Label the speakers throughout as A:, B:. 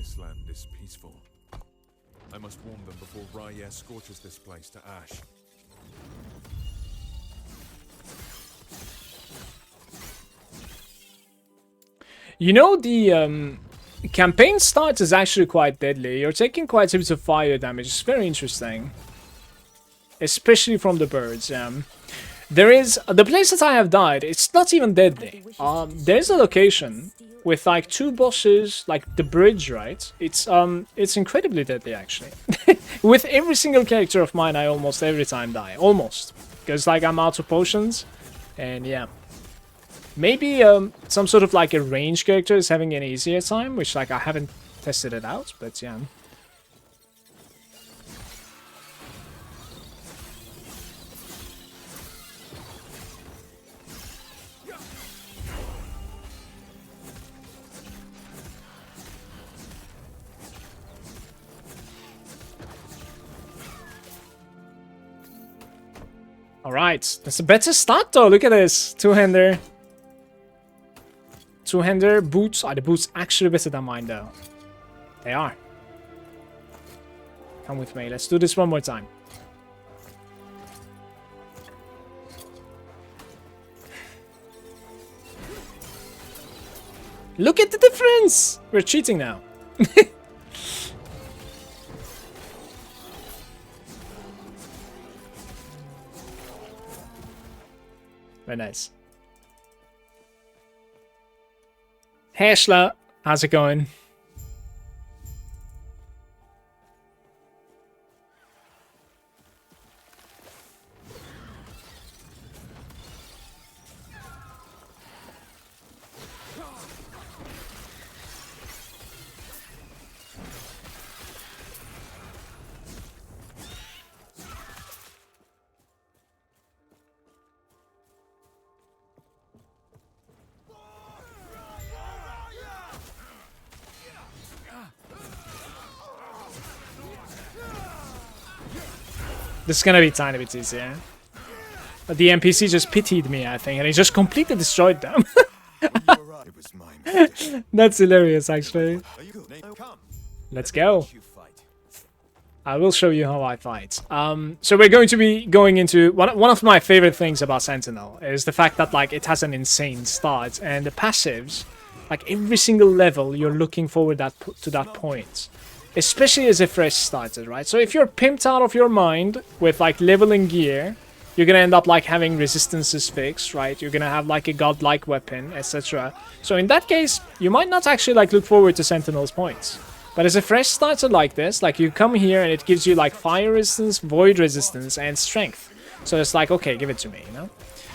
A: This land is peaceful. I must warn them before Raya scorches this place to ash.
B: You know, the campaign start is actually quite deadly. You're taking quite a bit of fire damage. It's very interesting. Especially from the birds. There is... The place that I have died, it's not even deadly. There's a location with like 2 bosses, like the bridge, right? It's incredibly deadly, actually. With every single character of mine, I almost every time die. Almost. Because like I'm out of potions. And yeah. Maybe some sort of like a range character is having an easier time, which like I haven't tested it out, but yeah. Alright, that's a better start though, look at this. Two-hander. Two-hander boots. Are the boots actually better than mine though? They are. Come with me. Let's do this one more time. Look at the difference! We're cheating now. Very nice. Hey Ashla, how's it going? This is gonna be a tiny bit easier. But the NPC just pitied me, I think, and he just completely destroyed them. That's hilarious, actually. Let's go. I will show you how I fight. So we're going to be going into... One of my favorite things about Sentinel is the fact that like it has an insane start, and the passives, like every single level, you're looking forward to that point. Especially as a fresh starter, right? So if you're pimped out of your mind with like leveling gear, you're gonna end up like having resistances fixed, right? You're gonna have like a godlike weapon, etc. So in that case, you might not actually like look forward to Sentinel's points. But as a fresh starter like this, like you come here and it gives you like fire resistance, void resistance, and strength. So it's like, okay, give it to me, you know?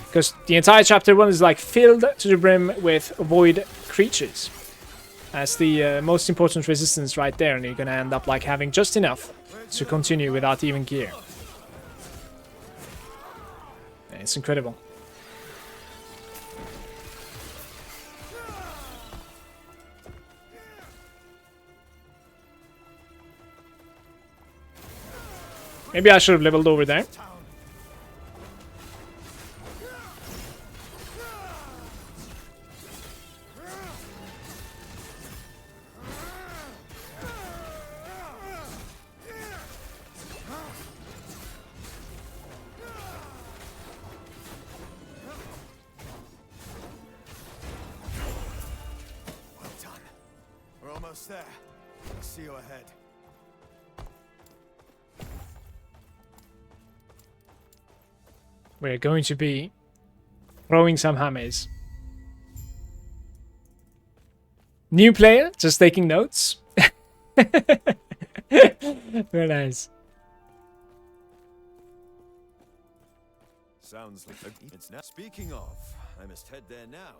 B: Because the entire chapter 1 is like filled to the brim with void creatures. That's the most important resistance right there, and you're gonna end up like having just enough to continue without even gear. And it's incredible. Maybe I should have leveled over there.
C: There. I see you ahead.
B: We're going to be throwing some hammers. New player, just taking notes. Very nice.
C: Sounds like it's now. Speaking of, I must head there now.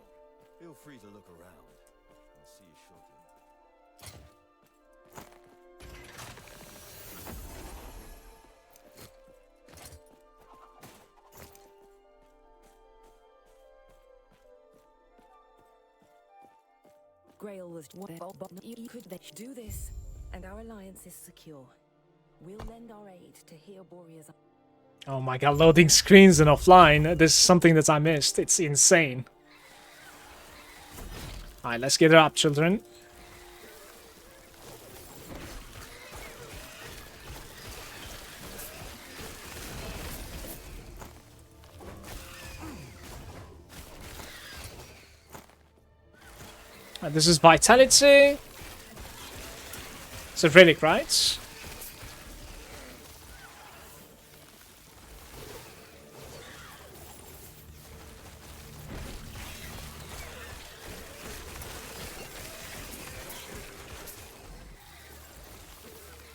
C: Feel free to look around. I'll see you shortly.
D: Grail was you could do this, and our alliance is secure. We'll lend our aid to heal Borea's.
B: Oh my god, loading screens and offline. This is something that I missed. It's insane. Alright, let's get it up, children. This is Vitality. It's a relic, right?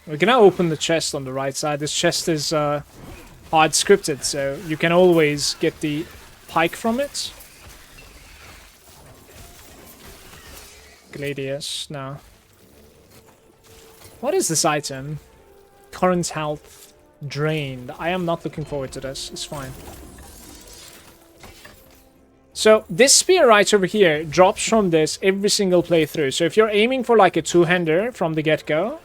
B: We're gonna open the chest on the right side. This chest is hard scripted, so you can always get the pike from it. Gladius, no. What is this item? Current health drained. I am not looking forward to this. It's fine. So this spear right over here drops from this every single playthrough. So if you're aiming for like a two-hander from the get-go,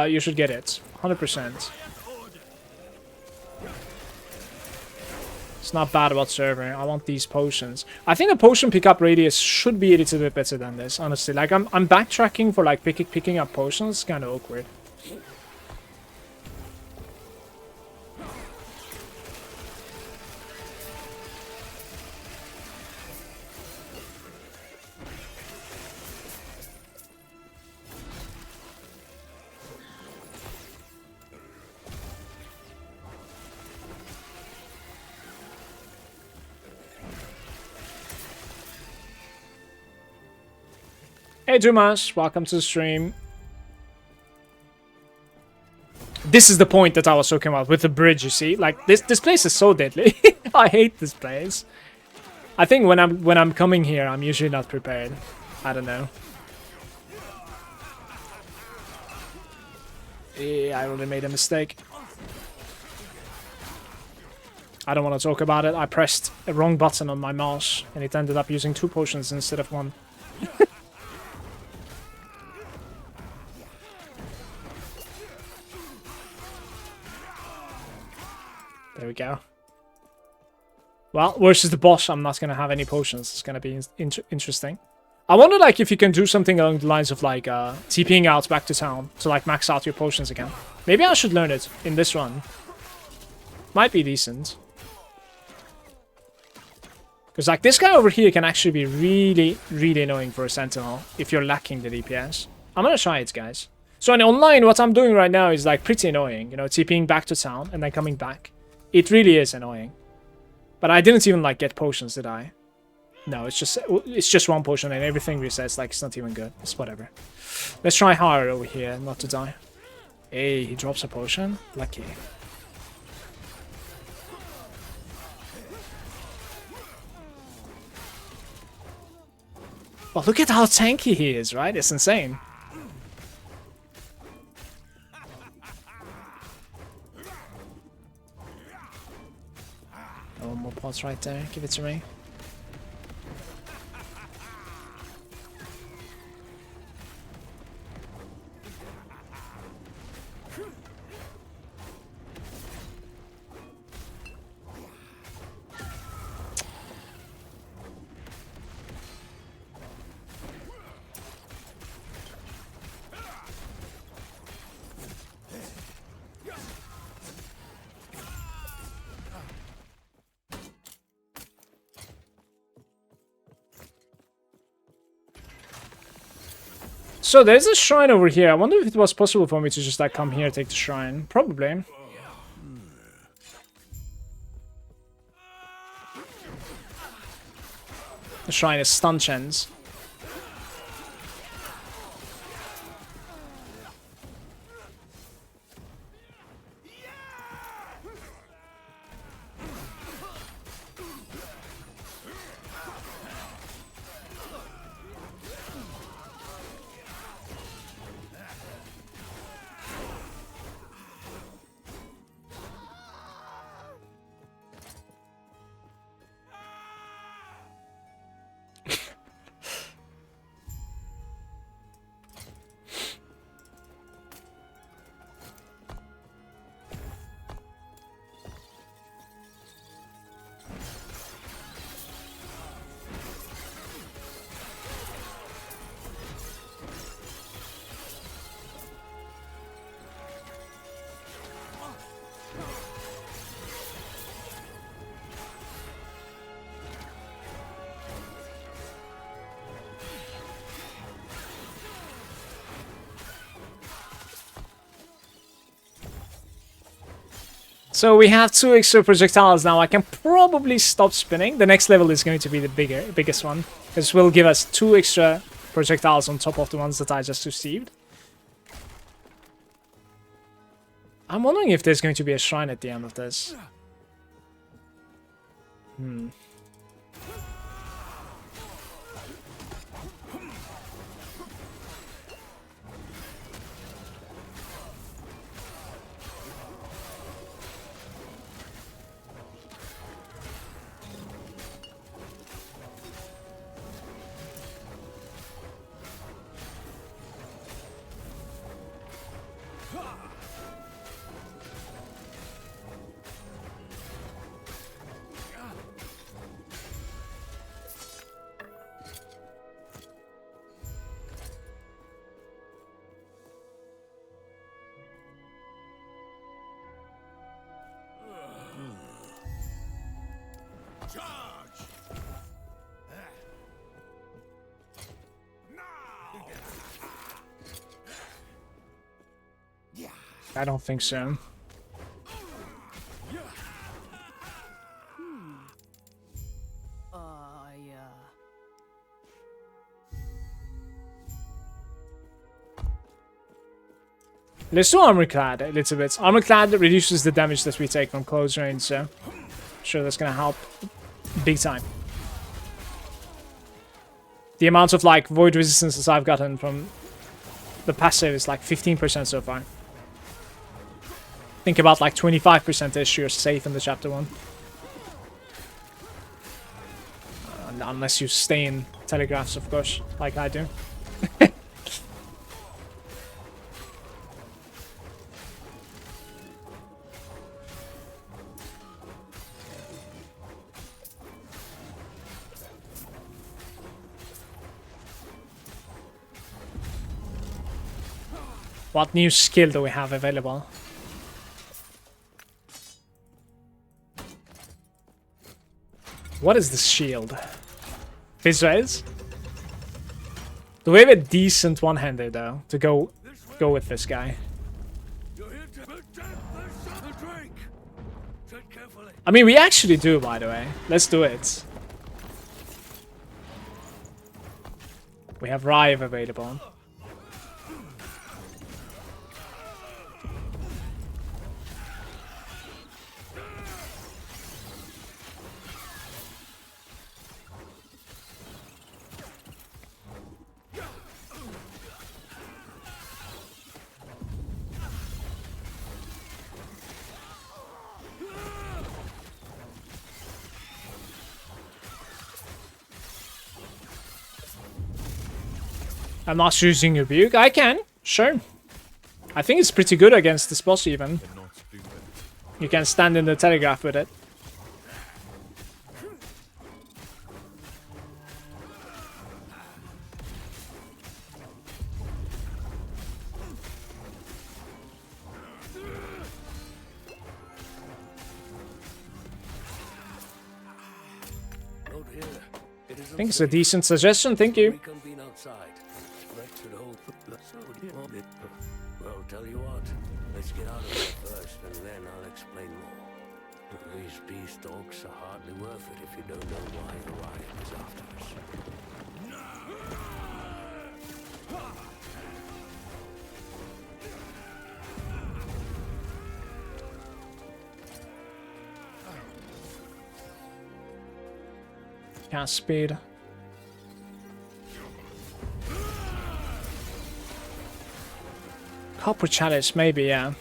B: you should get it. 100%. It's not bad whatsoever. I want these potions. I think the potion pickup radius should be a little bit better than this, honestly. Like, I'm backtracking for, like, picking up potions. It's kind of awkward. Hey Dumas, welcome to the stream. This is the point that I was talking about with the bridge, you see? Like, this place is so deadly. I hate this place. I think when I'm coming here, I'm usually not prepared. I don't know. Yeah, I really made a mistake. I don't want to talk about it. I pressed a wrong button on my mouse, and it ended up using 2 potions instead of 1. There we go. Well, versus the boss, I'm not going to have any potions. It's going to be interesting. I wonder, like, if you can do something along the lines of, like, TPing out back to town to, like, max out your potions again. Maybe I should learn it in this run. Might be decent. Because, like, this guy over here can actually be really, really annoying for a Sentinel if you're lacking the DPS. I'm going to try it, guys. So, in online, what I'm doing right now is, like, pretty annoying. You know, TPing back to town and then coming back. It really is annoying. But I didn't even, like, get potions, did I? No, it's just 1 potion and everything resets. Like, it's not even good. It's whatever. Let's try hard over here, not to die. Hey, he drops a potion. Lucky. Well, look at how tanky he is, right? It's insane. One more pots right there. Give it to me. So there's a shrine over here. I wonder if it was possible for me to just like come here and take the shrine. Probably. The shrine is stun chance. So we have 2 extra projectiles now. I can probably stop spinning. The next level is going to be the biggest one. This will give us 2 extra projectiles on top of the ones that I just received. I'm wondering if there's going to be a shrine at the end of this. I don't think so. Let's do armor clad a little bit. Armor clad reduces the damage that we take from close range, so I'm sure that's gonna help big time. The amount of like void resistances I've gotten from the passive is like 15% so far. Think about like 25% you're safe in the chapter 1. Unless you stay in telegraphs, of course, like I do. What new skill do we have available? What is this shield? Visuals? Do we have a decent one-hander though to go with this guy? I mean, we actually do, by the way. Let's do it. We have Rive available. I'm not using Rebuke. I can, sure. I think it's pretty good against this boss even. You can stand in the telegraph with it. I think it's a decent suggestion, thank you.
E: Well, tell you what, let's get out of here first, and then I'll explain more. These beast dogs are hardly worth it if you don't know why Orion is after us.
B: Cast speed. Copper Chalice, maybe, yeah.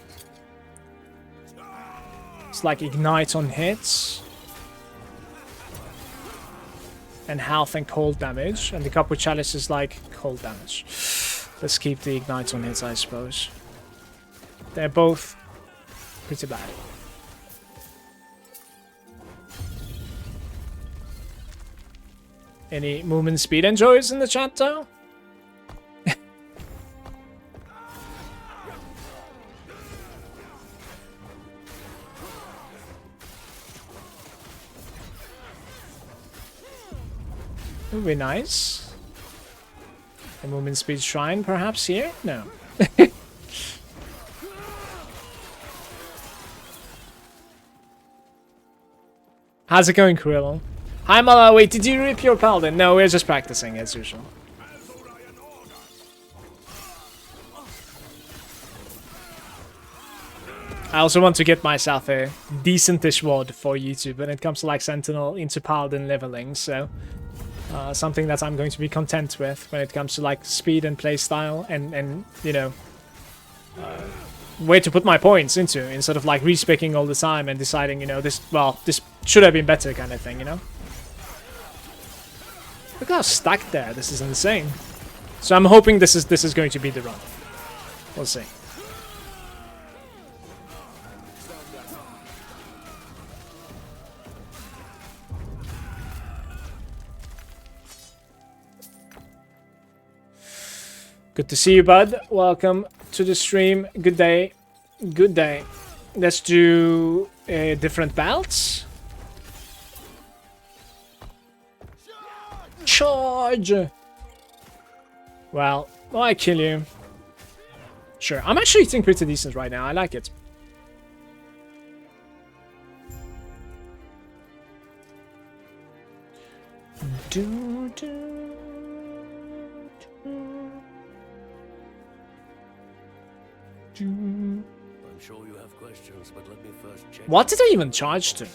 B: It's like Ignite on hits. And health and cold damage. And the Copper Chalice is like cold damage. Let's keep the Ignite on hits, I suppose. They're both pretty bad. Any movement speed enjoyers in the chat, though? Would be nice. A movement speed shrine, perhaps here? No. How's it going, Krill? Hi, Mala. Wait, did you rip your Paladin? No, we're just practicing as usual. I also want to get myself a decentish WOD for YouTube when it comes to like Sentinel into Paladin leveling, so something that I'm going to be content with when it comes to like speed and playstyle and you know, where to put my points into instead of like respecking all the time and deciding, you know, this should have been better kind of thing, you know? Look how stacked there, this is insane. So I'm hoping this is going to be the run. We'll see. Good to see you, bud. Welcome to the stream. Good day. Good day. Let's do different belts. Charge! Well, I kill you. Sure. I'm actually eating pretty decent right now. I like it. Do, do, do.
E: I'm sure you have questions, but let me first check.
B: What did I even charge to?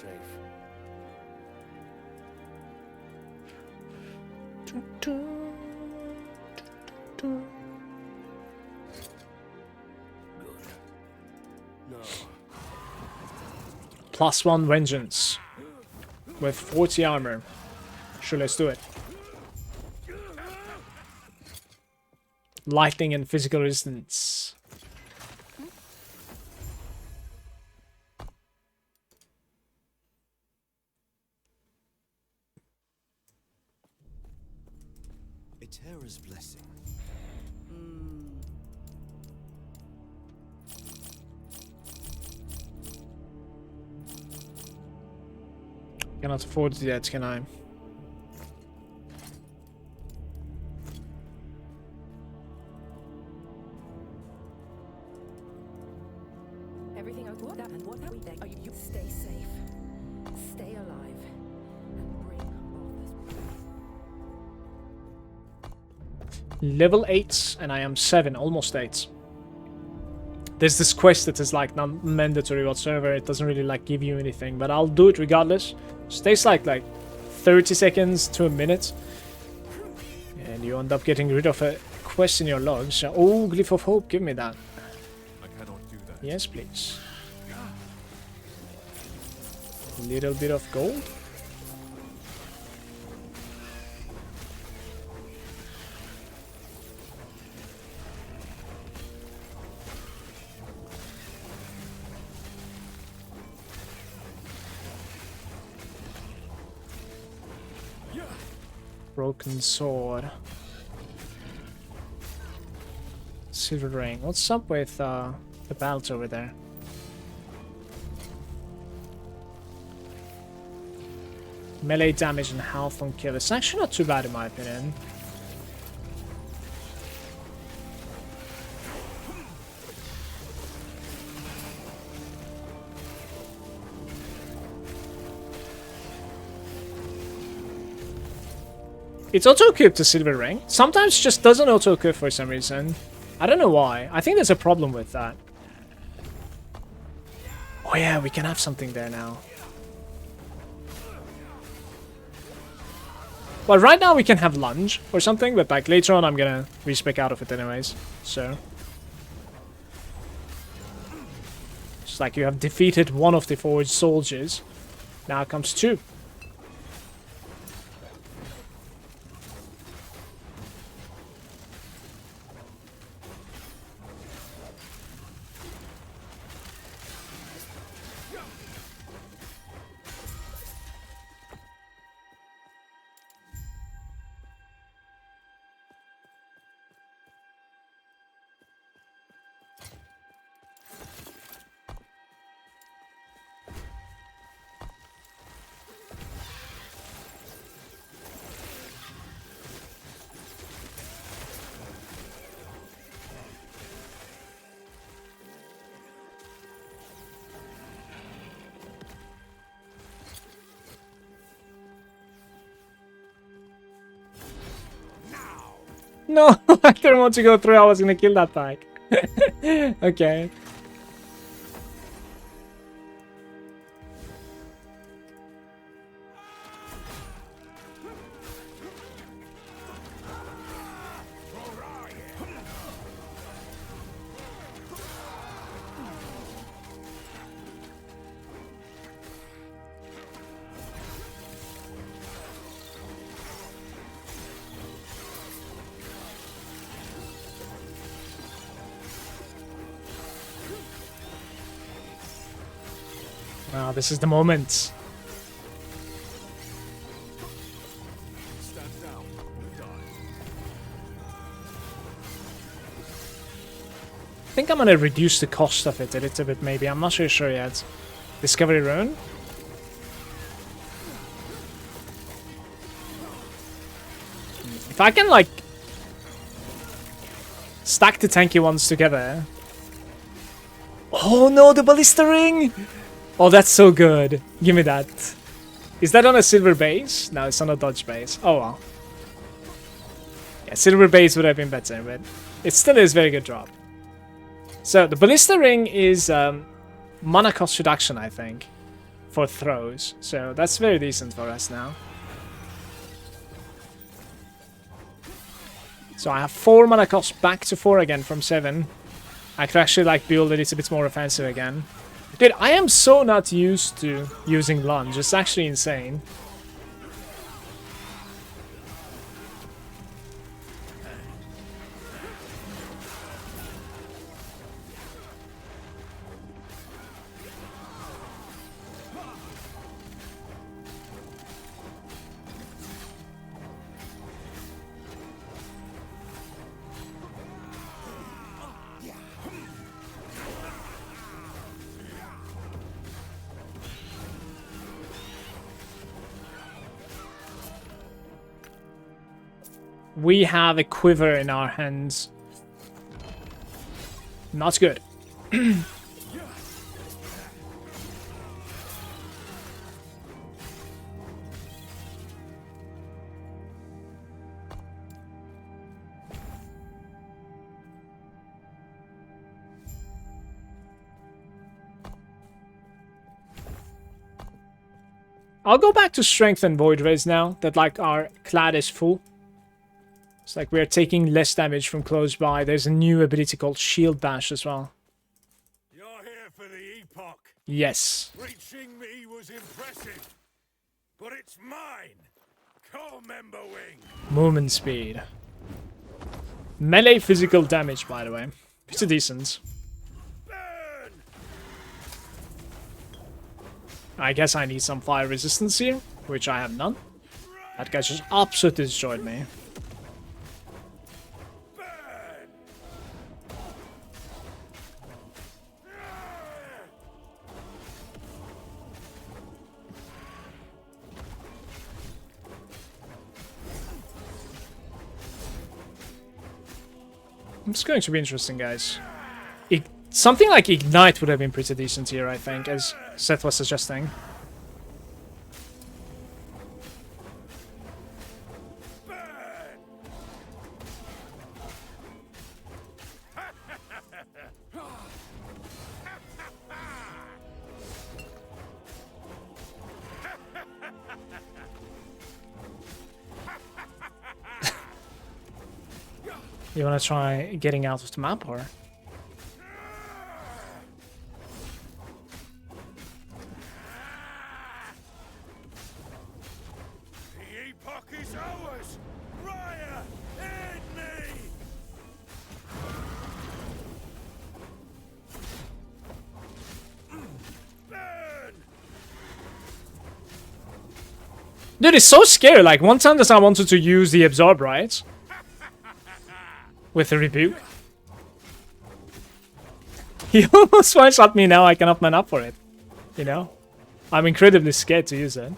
B: +1 vengeance with 40 armor. Sure, let's do it. Lightning and physical resistance.
C: A terror's blessing.
B: Cannot afford that, can I?
D: Everything I thought and what we beg. You stay safe, stay alive, and bring Arthur's.
B: Level 8, and I am 7, almost 8. There's this quest that is like non-mandatory whatsoever. It doesn't really like give you anything, but I'll do it regardless. It takes like 30 seconds to a minute, and you end up getting rid of a quest in your logs. Oh, Glyph of Hope, give me that.
A: I cannot do that.
B: Yes, please. A little bit of gold. Broken sword. Silver ring. What's up with the belt over there? Melee damage and health on kill. It's actually not too bad in my opinion. It's auto-equipped to silver ring. Sometimes just doesn't auto-equip for some reason. I don't know why. I think there's a problem with that. Oh yeah, we can have something there now. Well, right now we can have lunge or something, but like later on I'm gonna respec out of it anyways. So it's like you have defeated one of the forged soldiers. Now comes 2. No, I didn't want to go through. I was gonna kill that pack. Okay. Wow, this is the moment.
A: Stand down and die.
B: I think I'm gonna reduce the cost of it a little bit, maybe. I'm not really sure yet. Discovery rune? If I can, like, stack the tanky ones together. Oh no, the ballista ring! Oh, that's so good. Give me that. Is that on a silver base? No, it's on a dodge base. Oh well. Yeah, silver base would have been better, but it still is very good drop. So the ballista ring is mana cost reduction, I think, for throws. So that's very decent for us now. So I have 4 mana cost back to 4 again from 7. I could actually like build a little bit more offensive again. Dude, I am so not used to using lunge. It's actually insane. We have a quiver in our hands. Not good. I'll go back to strength and void rays now that like our clad is full. It's like we're taking less damage from close by. There's a new ability called Shield Bash as well.
E: You're here for the Epoch.
B: Yes.
E: Reaching me was impressive, but it's mine. Call member wing.
B: Movement speed. Melee physical damage, by the way. Pretty decent.
E: Burn.
B: I guess I need some fire resistance here, which I have none. That guy just absolutely destroyed me. It's going to be interesting, guys. Something like Ignite would have been pretty decent here, I think, as Seth was suggesting. You wanna try getting out of the map, or?
E: The Epoch is ours. Raya, aid me. Burn.
B: Dude, it's so scary. Like, one time that I wanted to use the Absorb, right? With the rebuke. He almost one-shot me now, I cannot man up for it. You know? I'm incredibly scared to use it.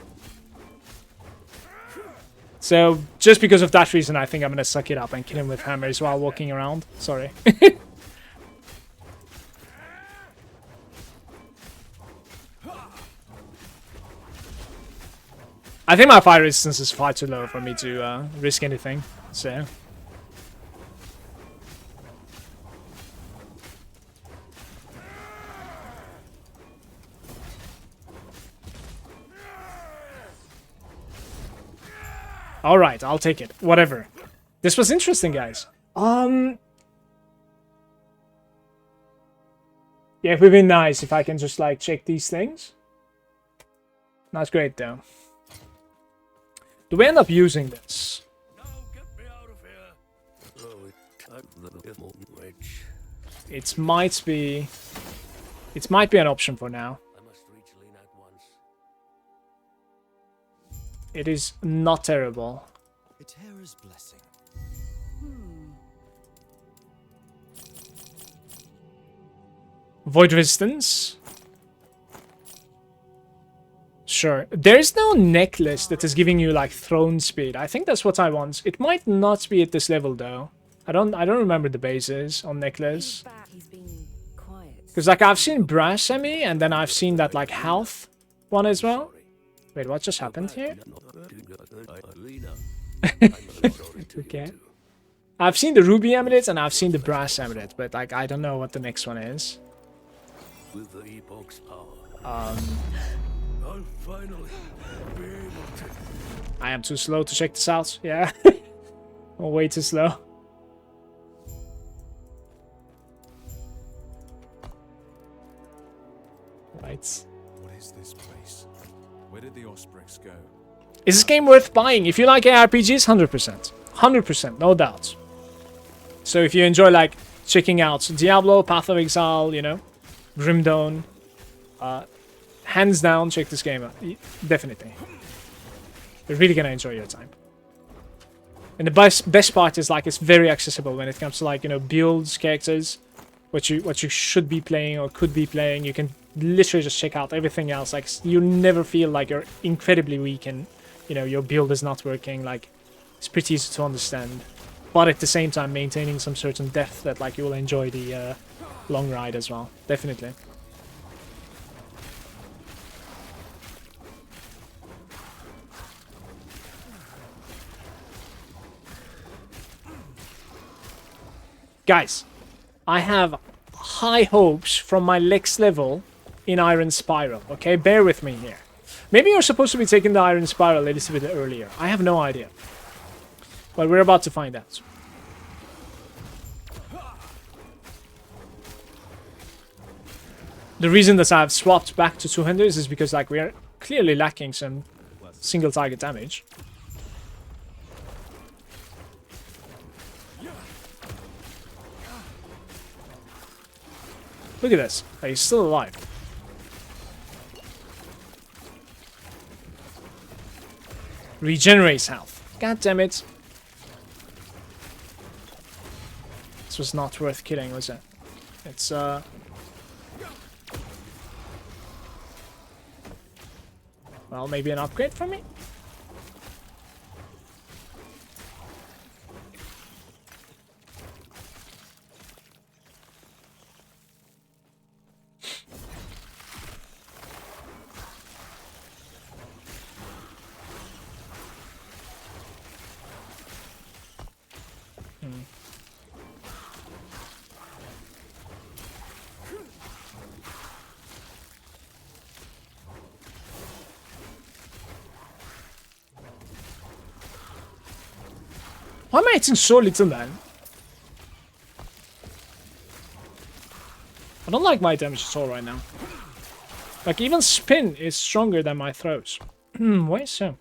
B: So, just because of that reason, I think I'm gonna suck it up and kill him with hammers while walking around. Sorry. I think my fire resistance is far too low for me to risk anything, so... Alright, I'll take it. Whatever. This was interesting, guys. Yeah, it would be nice if I can just, like, check these things. Not great, though. Do we end up using this?
E: No, get me out of here. Oh,
B: It might be... It might be an option for now.
E: I must reach Lena at once.
B: It is not terrible.
C: A terror's blessing.
B: Void resistance? Sure. There's no necklace that is giving you like throne speed. I think that's what I want. It might not be at this level though. I don't remember the bases on necklace.
D: He's been quiet.
B: Because like I've seen brass semi and then I've seen that like health one as well. Wait, what just happened here? Okay. I've seen the ruby amulet and I've seen the brass amulet, but like I don't know what the next one is.
E: With the Epoch's power,
B: Um,
E: I'll finally be able to.
B: I am too slow to check this out. Yeah. I'm way too slow. Right.
A: What is this place? Where did the Ospreys go?
B: Is this game worth buying? If you like ARPGs, 100%. 100%, no doubt. So if you enjoy like checking out Diablo, Path of Exile, you know, Grim Dawn, hands down, check this game out. Definitely. You're really gonna enjoy your time. And the best part is like it's very accessible when it comes to like, you know, builds, characters, what you should be playing or could be playing. You can literally just check out everything else. Like you never feel like you're incredibly weak and, you know, your build is not working. Like it's pretty easy to understand, but at the same time maintaining some certain depth that like you will enjoy the long ride as well. Definitely. Guys, I have high hopes from my next level in Iron Spiral, okay? Bear with me here. Maybe you're supposed to be taking the Iron Spiral a little bit earlier. I have no idea. But we're about to find out. The reason that I've swapped back to 200 is because like we are clearly lacking some single target damage. Look at this. He's still alive. Regenerates health. God damn it. This was not worth killing, was it? It's, well, maybe an upgrade for me? Why am I hitting so little, man? I don't like my damage at all right now. Like, even spin is stronger than my throws. Why so?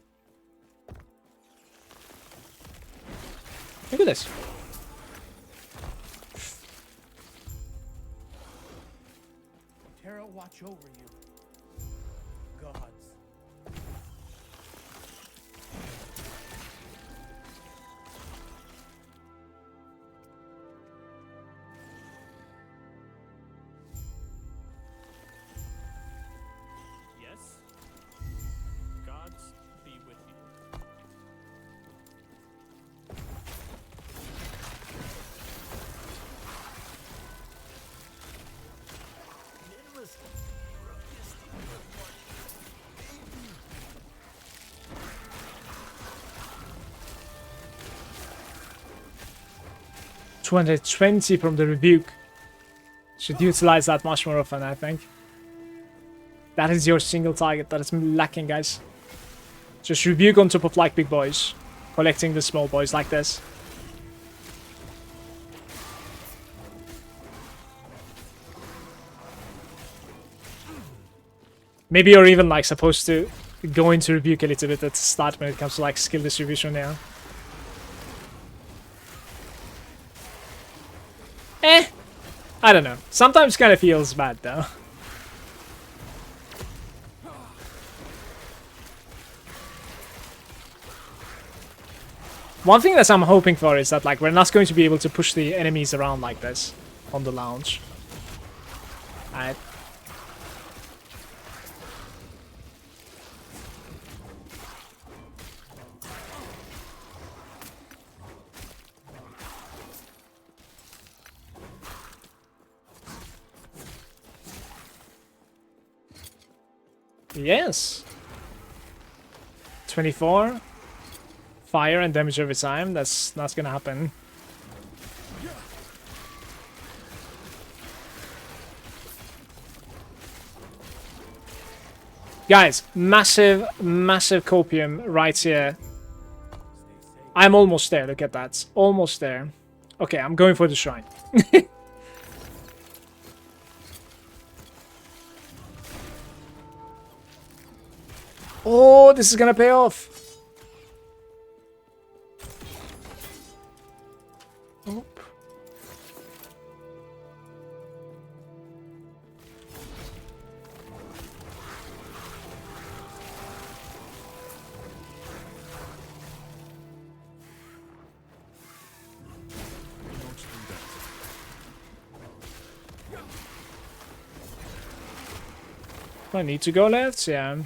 B: Look at this.
F: Terra watch over you. Gods. Yes. Gods be with you.
B: $220 from the rebuke. Should utilize that much more often, I think. That is your single target that is lacking, guys. Just rebuke on top of like big boys. collecting the small boys like this. Maybe you're even like supposed to go into rebuke a little bit at the start when it comes to like skill distribution now. I don't know. Sometimes kind of feels bad though. One thing that I'm hoping for is that like we're not going to be able to push the enemies around like this on the lounge. Alright. Yes. 24. Fire and damage every time. That's not gonna happen. Guys, massive, massive copium right here. I'm almost there. Look at that. Almost there. Okay, I'm going for the shrine. Oh, this is gonna pay off. Oh. I need to go left, yeah.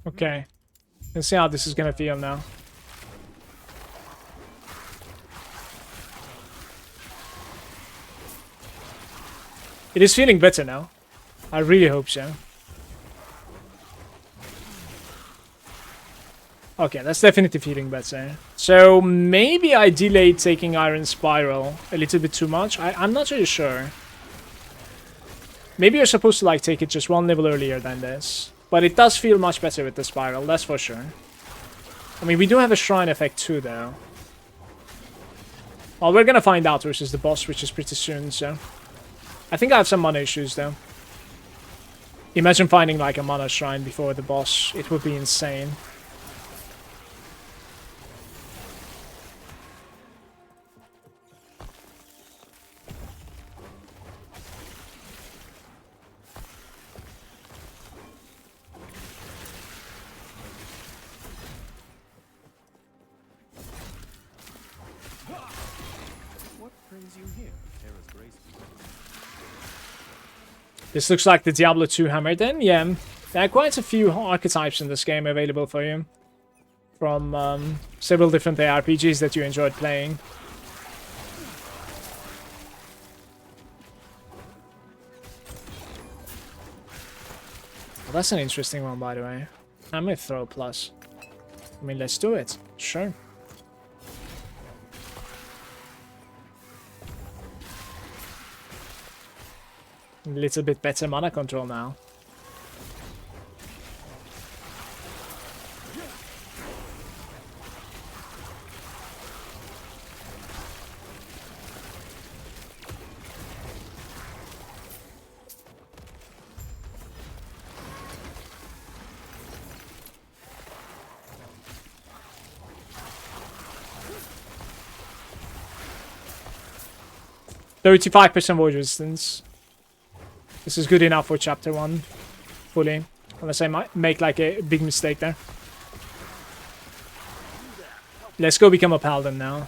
B: Okay. Let's see how this is gonna feel now. It is feeling better now. I really hope so. Okay, that's definitely feeling better. So maybe I delayed taking Iron Spiral a little bit too much. I'm not really sure. Maybe you're supposed to like take it just one level earlier than this. But it does feel much better with the Spiral, that's for sure. I mean, we do have a Shrine effect too, though. Well, we're gonna find out versus the boss, which is pretty soon, so... I think I have some mana issues, though. Imagine finding, like, a mana Shrine before the boss. It would be insane. This looks like the Diablo 2 hammer then, yeah. There are quite a few archetypes in this game available for you. From several different ARPGs that you enjoyed playing. Well, that's an interesting one, by the way. Hammer throw plus. I mean, let's do it. Sure. A little bit better mana control now. %35% void resistance. This is good enough for chapter 1, fully. Unless I might make like a big mistake there. Let's go become a Paladin now.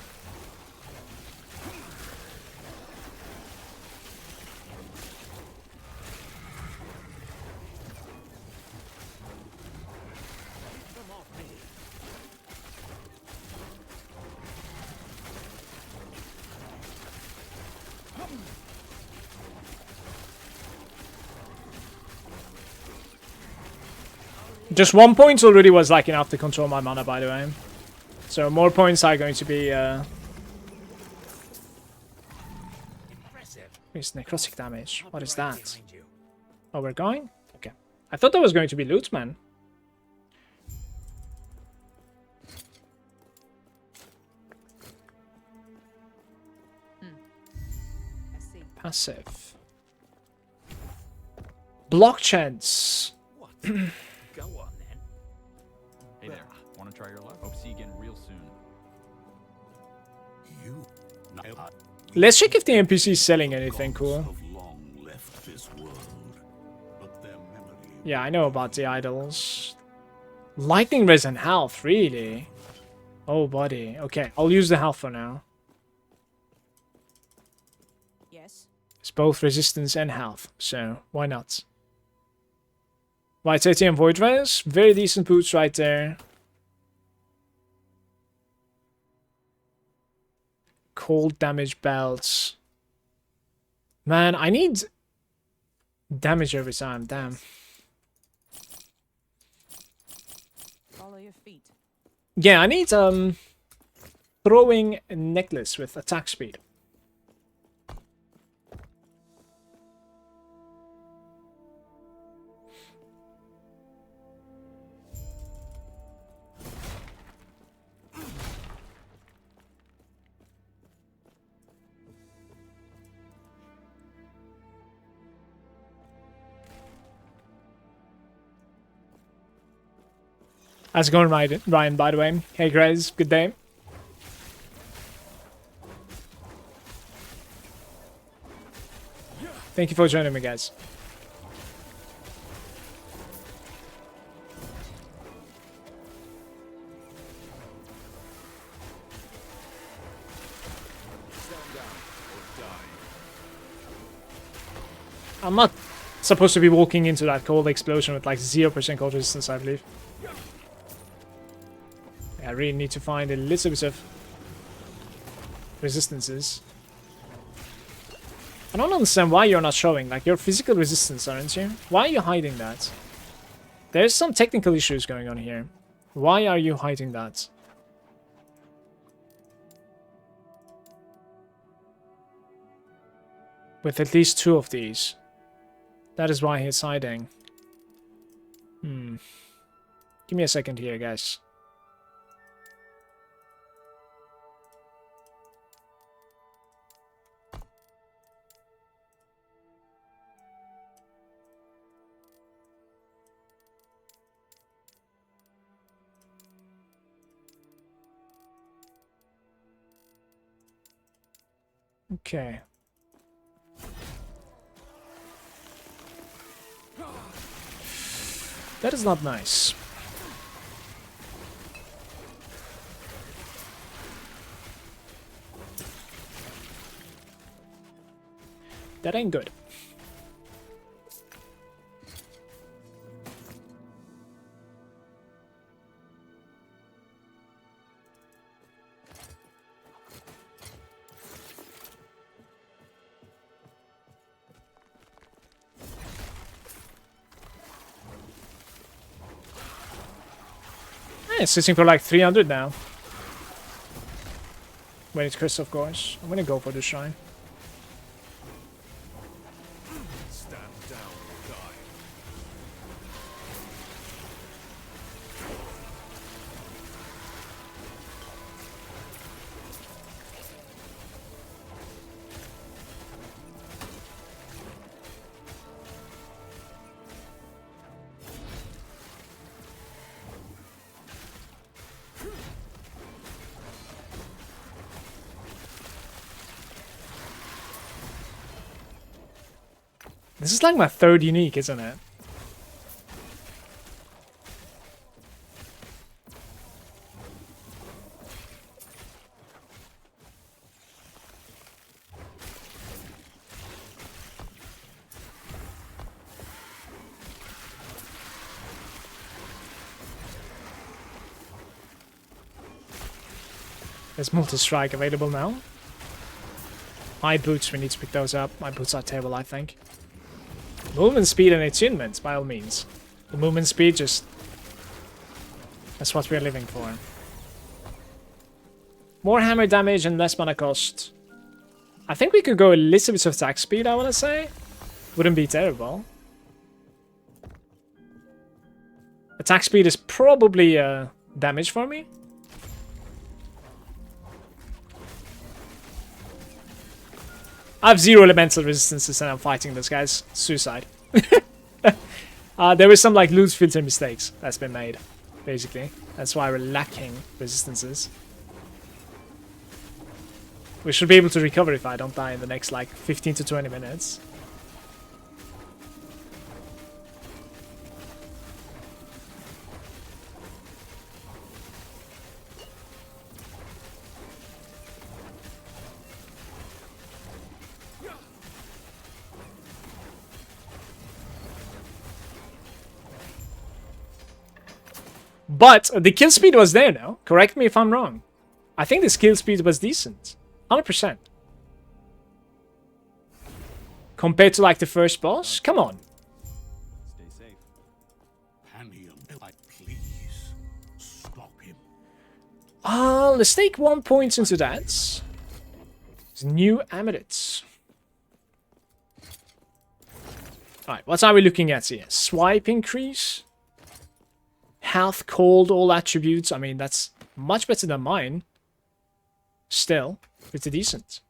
B: Just 1 point already was like enough to control my mana, by the way. So more points are going to be... It's necrotic damage. What is that? Oh, we're going? Okay. I thought that was going to be loot, man. Passive. Block chance.
G: Go on then. Hey there, want to try your luck? Hope to see you again real soon.
E: You.
B: Let's check if the NPC is selling anything cool. Yeah, I know about the idols. Lightning res and health, really? Oh, buddy. Okay, I'll use the health for now.
D: Yes.
B: It's both resistance and health, so why not? Vitality and Void Res, very decent boots right there. Cold damage belts. Man, I need damage every time, damn.
D: Follow your feet.
B: Yeah, I need throwing a necklace with attack speed. How's it going, Ryan, by the way? Hey, guys, good day. Thank you for joining me, guys. I'm not supposed to be walking into that cold explosion with like 0% cold resistance, I believe. I really need to find a little bit of resistances. I don't understand why you're not showing, like, your physical resistance, aren't you? Why are you hiding that? There's some technical issues going on here. Why are you hiding that? With at least 2 of these. That is why he's hiding. Give me a second here, guys. Okay. That is not nice. That ain't good. It's sitting for like 300 now. When it's Chris, of course. I'm gonna go for the shrine.
A: Stand down or die.
B: This is like my 3rd unique, isn't it? Is multi-strike available now? My boots, we need to pick those up. My boots are terrible, I think. Movement speed and attunement, by all means. The movement speed just That's what we're living for. More hammer damage and less mana cost. I think we could go a little bit of attack speed, I want to say. Wouldn't be terrible. Attack speed is probably damage for me. I have 0 elemental resistances and I'm fighting this guy's suicide. There was some like loose filter mistakes that's been made, basically. That's why we're lacking resistances. We should be able to recover if I don't die in the next like 15 to 20 minutes. But the kill speed was there now. Correct me if I'm wrong. I think the skill speed was decent. 100%. Compared to like the first boss? Come on.
C: Stay safe.
E: Please stop him.
B: Let's take 1 point into that. It's new amulets. Alright, what are we looking at here? Swipe increase. Health, cold, all attributes. I mean, that's much better than mine. Still, pretty decent.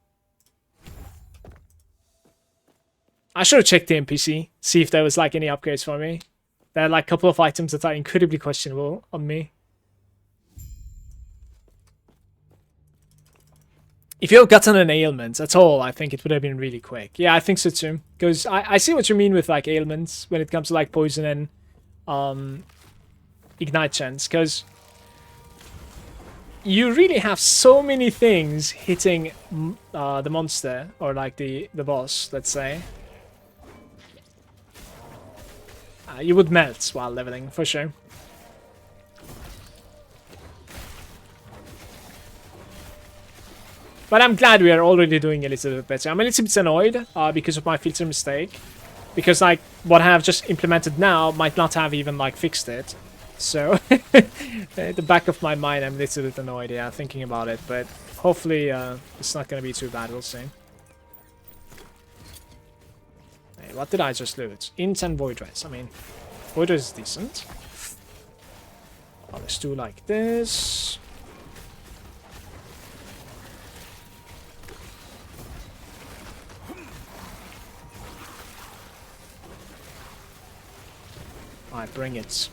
B: I should have checked the NPC, see if there was like any upgrades for me. There are like a couple of items that are incredibly questionable on me. If you have gotten an ailment at all, I think it would have been really quick. Yeah, I think so too. Because I see what you mean with like ailments when it comes to like poison and ignite chance. Because you really have so many things hitting the monster or like the boss, let's say. You would melt while leveling, for sure. But I'm glad we are already doing a little bit better. I'm a little bit annoyed because of my filter mistake. Because like what I have just implemented now might not have even like fixed it. So at the back of my mind I'm a little bit annoyed, yeah, thinking about it. But hopefully it's not going to be too bad, we'll see. Hey, what did I just loot? Int and Void Res. I mean, Void Res is decent. Oh, let's do like this. Alright, bring it.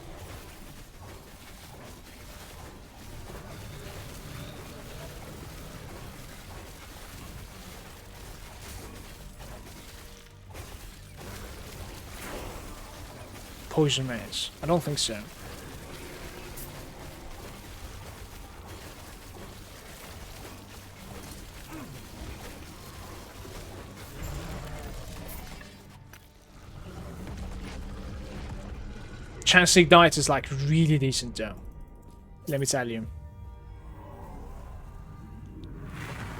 B: Poison Maze. I don't think so. Chance to Ignite is like really decent though. Let me tell you.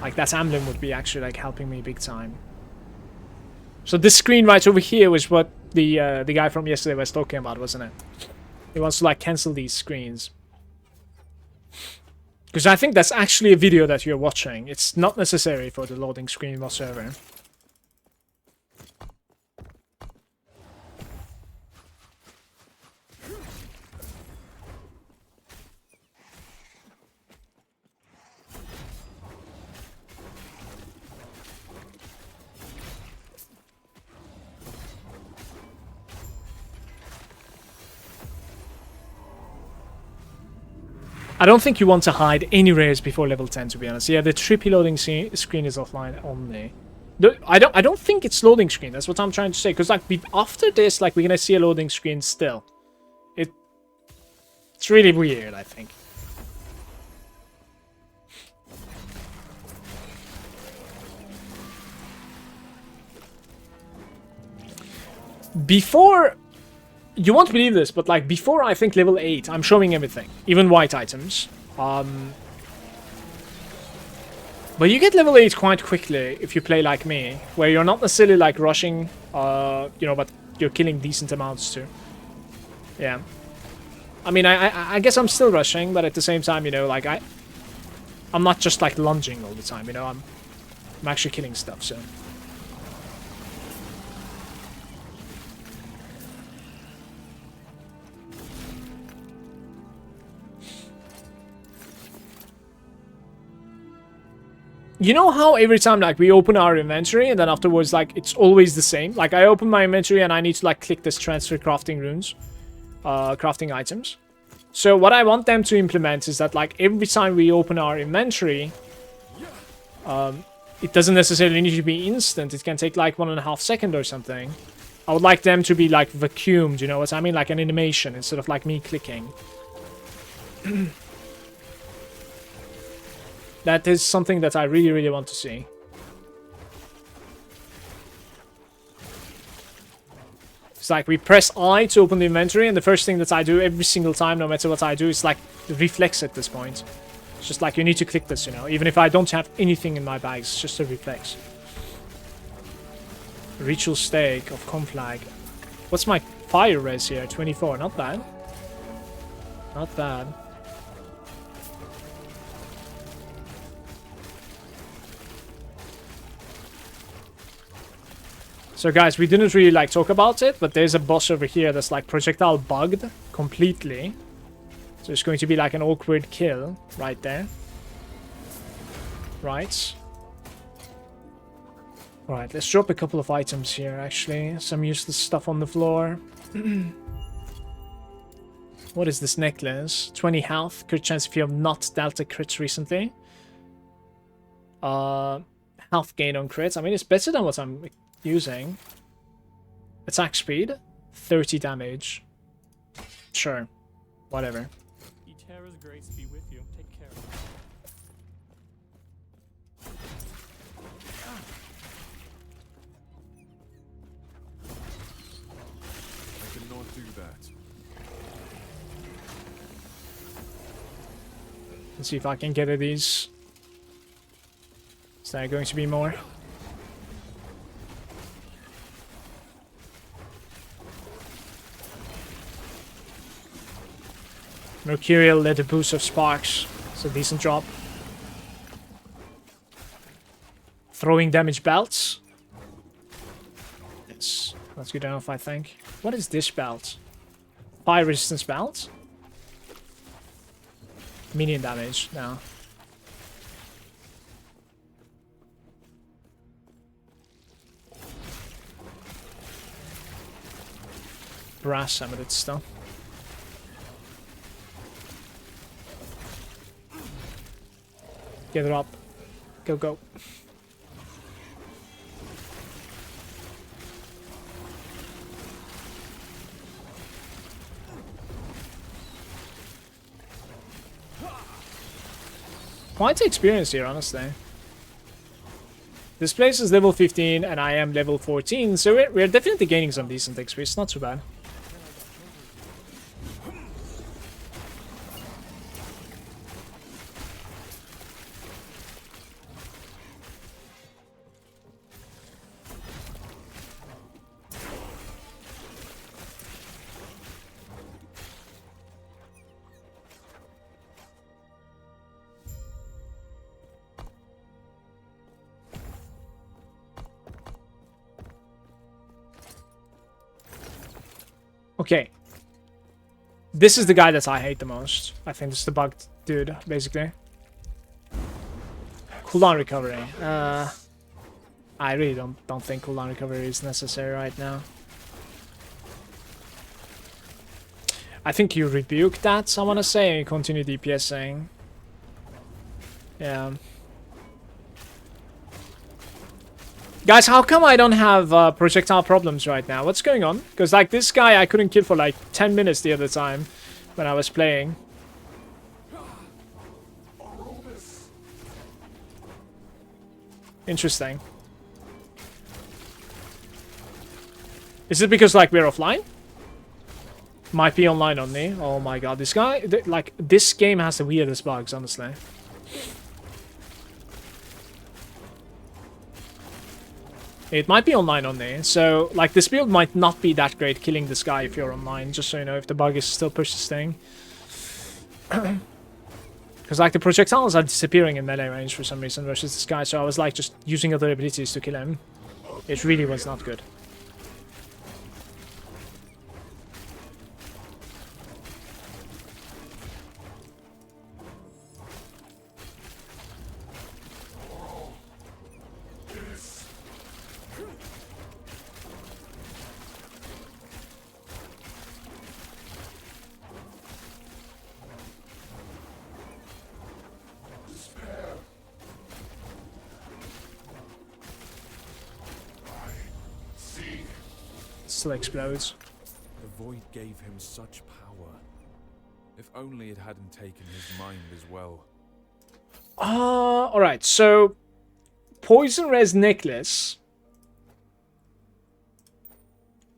B: Like that emblem would be actually like helping me big time. So this screen right over here was what the guy from yesterday was talking about, wasn't it? He wants to like cancel these screens. Because I think that's actually a video that you're watching. It's not necessary for the loading screen whatsoever. I don't think you want to hide any rares before level 10, to be honest. Yeah, the trippy loading screen is offline only. I don't think it's loading screen. That's what I'm trying to say. Because like after this, like we're gonna see a loading screen still. It's really weird, I think. Before... You won't believe this, but like before I think level 8, I'm showing everything. Even white items. But you get level 8 quite quickly if you play like me. Where you're not necessarily like rushing, you know, but you're killing decent amounts too. Yeah. I mean, I guess I'm still rushing, but at the same time, you know, like I'm not just like lunging all the time, you know. I'm actually killing stuff, so. You know how every time like we open our inventory and then afterwards like it's always the same? Like I open my inventory and I need to like click this transfer crafting runes, crafting items. So what I want them to implement is that like every time we open our inventory, it doesn't necessarily need to be instant. It can take like 1.5 seconds or something. I would like them to be like vacuumed, you know what I mean? Like an animation instead of like me clicking. That is something that I really, really want to see. It's like we press I to open the inventory, and the first thing that I do every single time, no matter what I do, is like the reflex at this point. It's just like you need to click this, you know, even if I don't have anything in my bags, it's just a reflex. Ritual stake of conflag. What's my fire res here? 24, not bad. Not bad. So guys, we didn't really like talk about it, but there's a boss over here that's like projectile bugged completely. So it's going to be like an awkward kill right there. Right. Alright, let's drop a couple of items here actually. Some useless stuff on the floor. What is this necklace? 20 health, crit chance if you have not dealt a crit recently. Health gain on crits. I mean, it's better than what I'm using. Attack speed, 30 damage. Sure, whatever.
F: Etera's grace be with you. Take care.
A: I cannot do that.
B: Let's see if I can get at these. Is there going to be more? Mercurial leather boost of sparks. It's a decent drop. Throwing damage belts. Yes, that's good enough, I think. What is this belt? Fire resistance belt? Minion damage, no. Brass emerald stuff. Get it up. Go, go. Quite experience here, honestly. This place is level 15 and I am level 14, so we're definitely gaining some decent XP. It's not too bad. Okay. This is the guy that I hate the most. I think this is the bugged dude, basically. Cooldown recovery. I really don't think cooldown recovery is necessary right now. I think you rebuke that, I want to say, and you continue DPSing. Yeah. Guys, how come I don't have projectile problems right now? What's going on? Because like this guy I couldn't kill for like 10 minutes the other time when I was playing. Interesting. Is it because like we're offline? Might be online only. Oh my god, this guy, like this game has the weirdest bugs, honestly. It might be online only, so like this build might not be that great killing this guy if you're online, just so you know, if the bug is still persisting. Because like the projectiles are disappearing in melee range for some reason versus this guy, so I was like just using other abilities to kill him. It really was not good. Still explodes.
A: The void gave him such power. If only it hadn't taken his mind as well.
B: Alright, so Poison Res Necklace,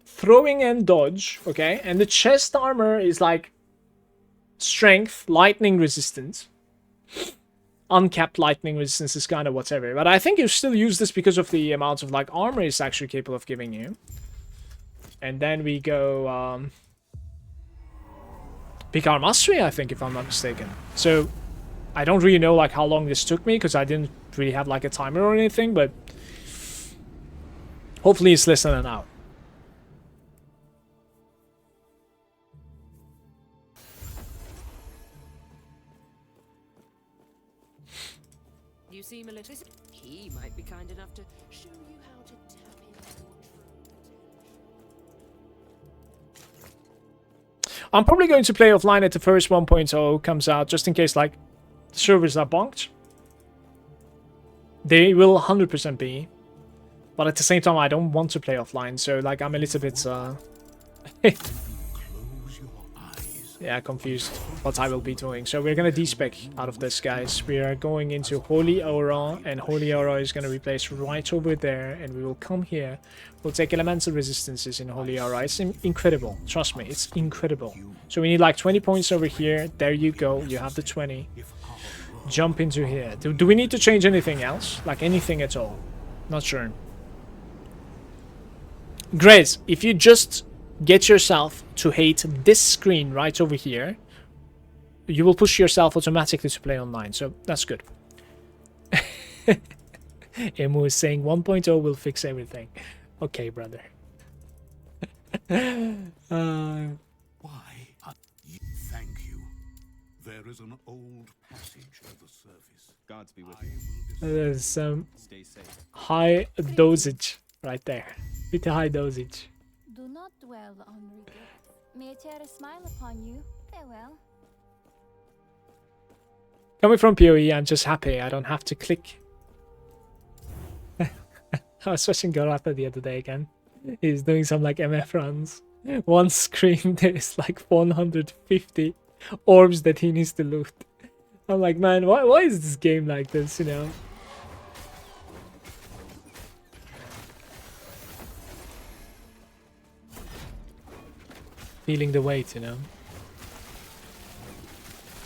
B: throwing and dodge, okay, and the chest armor is like strength, lightning resistance. Uncapped lightning resistance is kind of whatever, but I think you still use this because of the amount of like armor it's actually capable of giving you. And then we go pick our mastery, I think, if I'm not mistaken. So I don't really know like how long this took me because I didn't really have like a timer or anything, but hopefully it's less than an hour.
D: You seem a little... He might be kind enough to show you how to tap into your true...
B: I'm probably going to play offline at the first 1.0 comes out, just in case like the servers are bonked. They will 100% be. But at the same time, I don't want to play offline, so like I'm a little bit yeah, confused what I will be doing. So we're gonna despec out of this, guys. We are going into Holy Aura, and Holy Aura is gonna be placed right over there, and we will come here. We'll take elemental resistances in Holy Aura. It's incredible. Trust me, it's incredible. So we need like 20 points over here. There you go. You have the 20. Jump into here. Do we need to change anything else? Like anything at all? Not sure. Grez, if you just get yourself to hate this screen right over here, you will push yourself automatically to play online, so that's good. Emu is saying 1.0 will fix everything. Okay, brother.
H: Why? Thank you. There is an old passage to the surface.
G: Gods be with you.
B: There's some
G: Stay safe.
B: high dosage right there. Pretty high dosage.
I: Do not dwell on regret. May a tear a smile upon you. Farewell.
B: Coming from PoE, I'm just happy I don't have to click. I was watching Gorappa the other day again. He's doing some like MF runs. One screen, there's like 150 orbs that he needs to loot. I'm like, man, why is this game like this, you know? Feeling the weight, you know?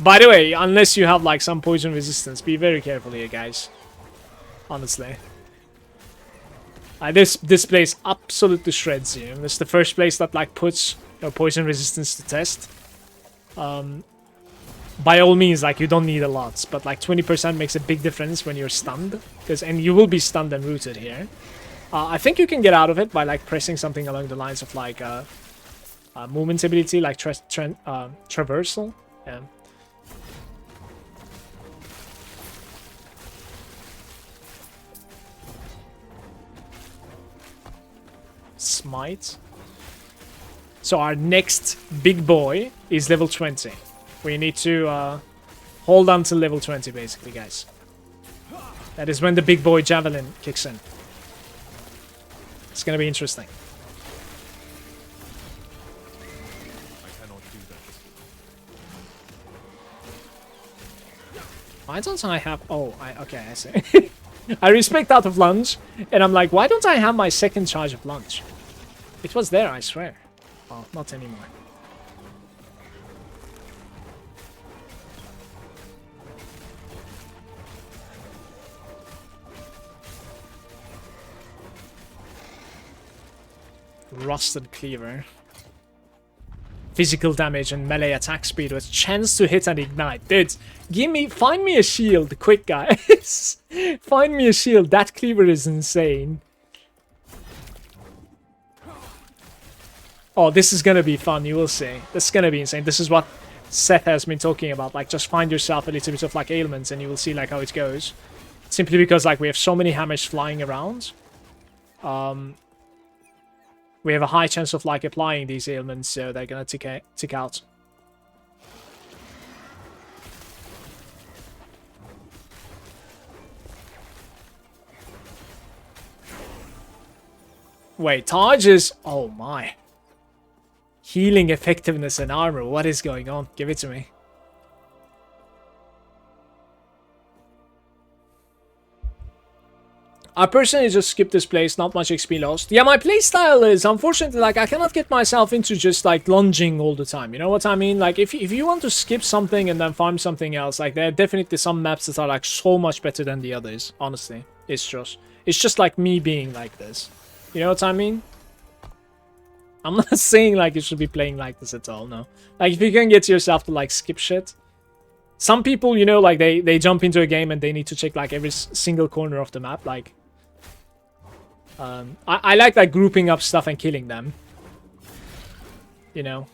B: By the way, unless you have like some poison resistance, be very careful here, guys. Honestly. This place absolutely shreds you. It's the first place that like puts your poison resistance to test. By all means, like you don't need a lot, but like 20% makes a big difference when you're stunned, and you will be stunned and rooted here. I think you can get out of it by like pressing something along the lines of like movement ability, like traversal. Yeah. Smite. So our next big boy is level 20. We need to hold on to level 20 basically, guys. That is when the big boy javelin kicks in. It's gonna be interesting.
A: I cannot do that.
B: Why don't I have... Oh, okay, I see. I respect out of lunge, and I'm like, why don't I have my second charge of lunge? It was there, I swear. Oh, not anymore. Rusted Cleaver. Physical damage and melee attack speed with chance to hit and ignite. Dude, find me a shield, quick guys. Find me a shield. That cleaver is insane. Oh, this is gonna be fun, you will see. This is gonna be insane. This is what Seth has been talking about. Like, just find yourself a little bit of like ailments and you will see like how it goes. Simply because like we have so many hammers flying around. We have a high chance of like applying these ailments, so they're gonna tick out. Wait, Taj is... Oh my. Healing effectiveness and armor. What is going on? Give it to me. I personally just skip this place, not much XP lost. Yeah, my playstyle is, unfortunately, like, I cannot get myself into just, like, lunging all the time. You know what I mean? Like, if you want to skip something and then farm something else, like, there are definitely some maps that are, like, so much better than the others, honestly. It's just, like, me being like this. You know what I mean? I'm not saying, like, you should be playing like this at all, no. Like, if you can get yourself to, like, skip shit. Some people, you know, like, they jump into a game and they need to check, like, every single corner of the map, like... I like grouping up stuff and killing them. You know.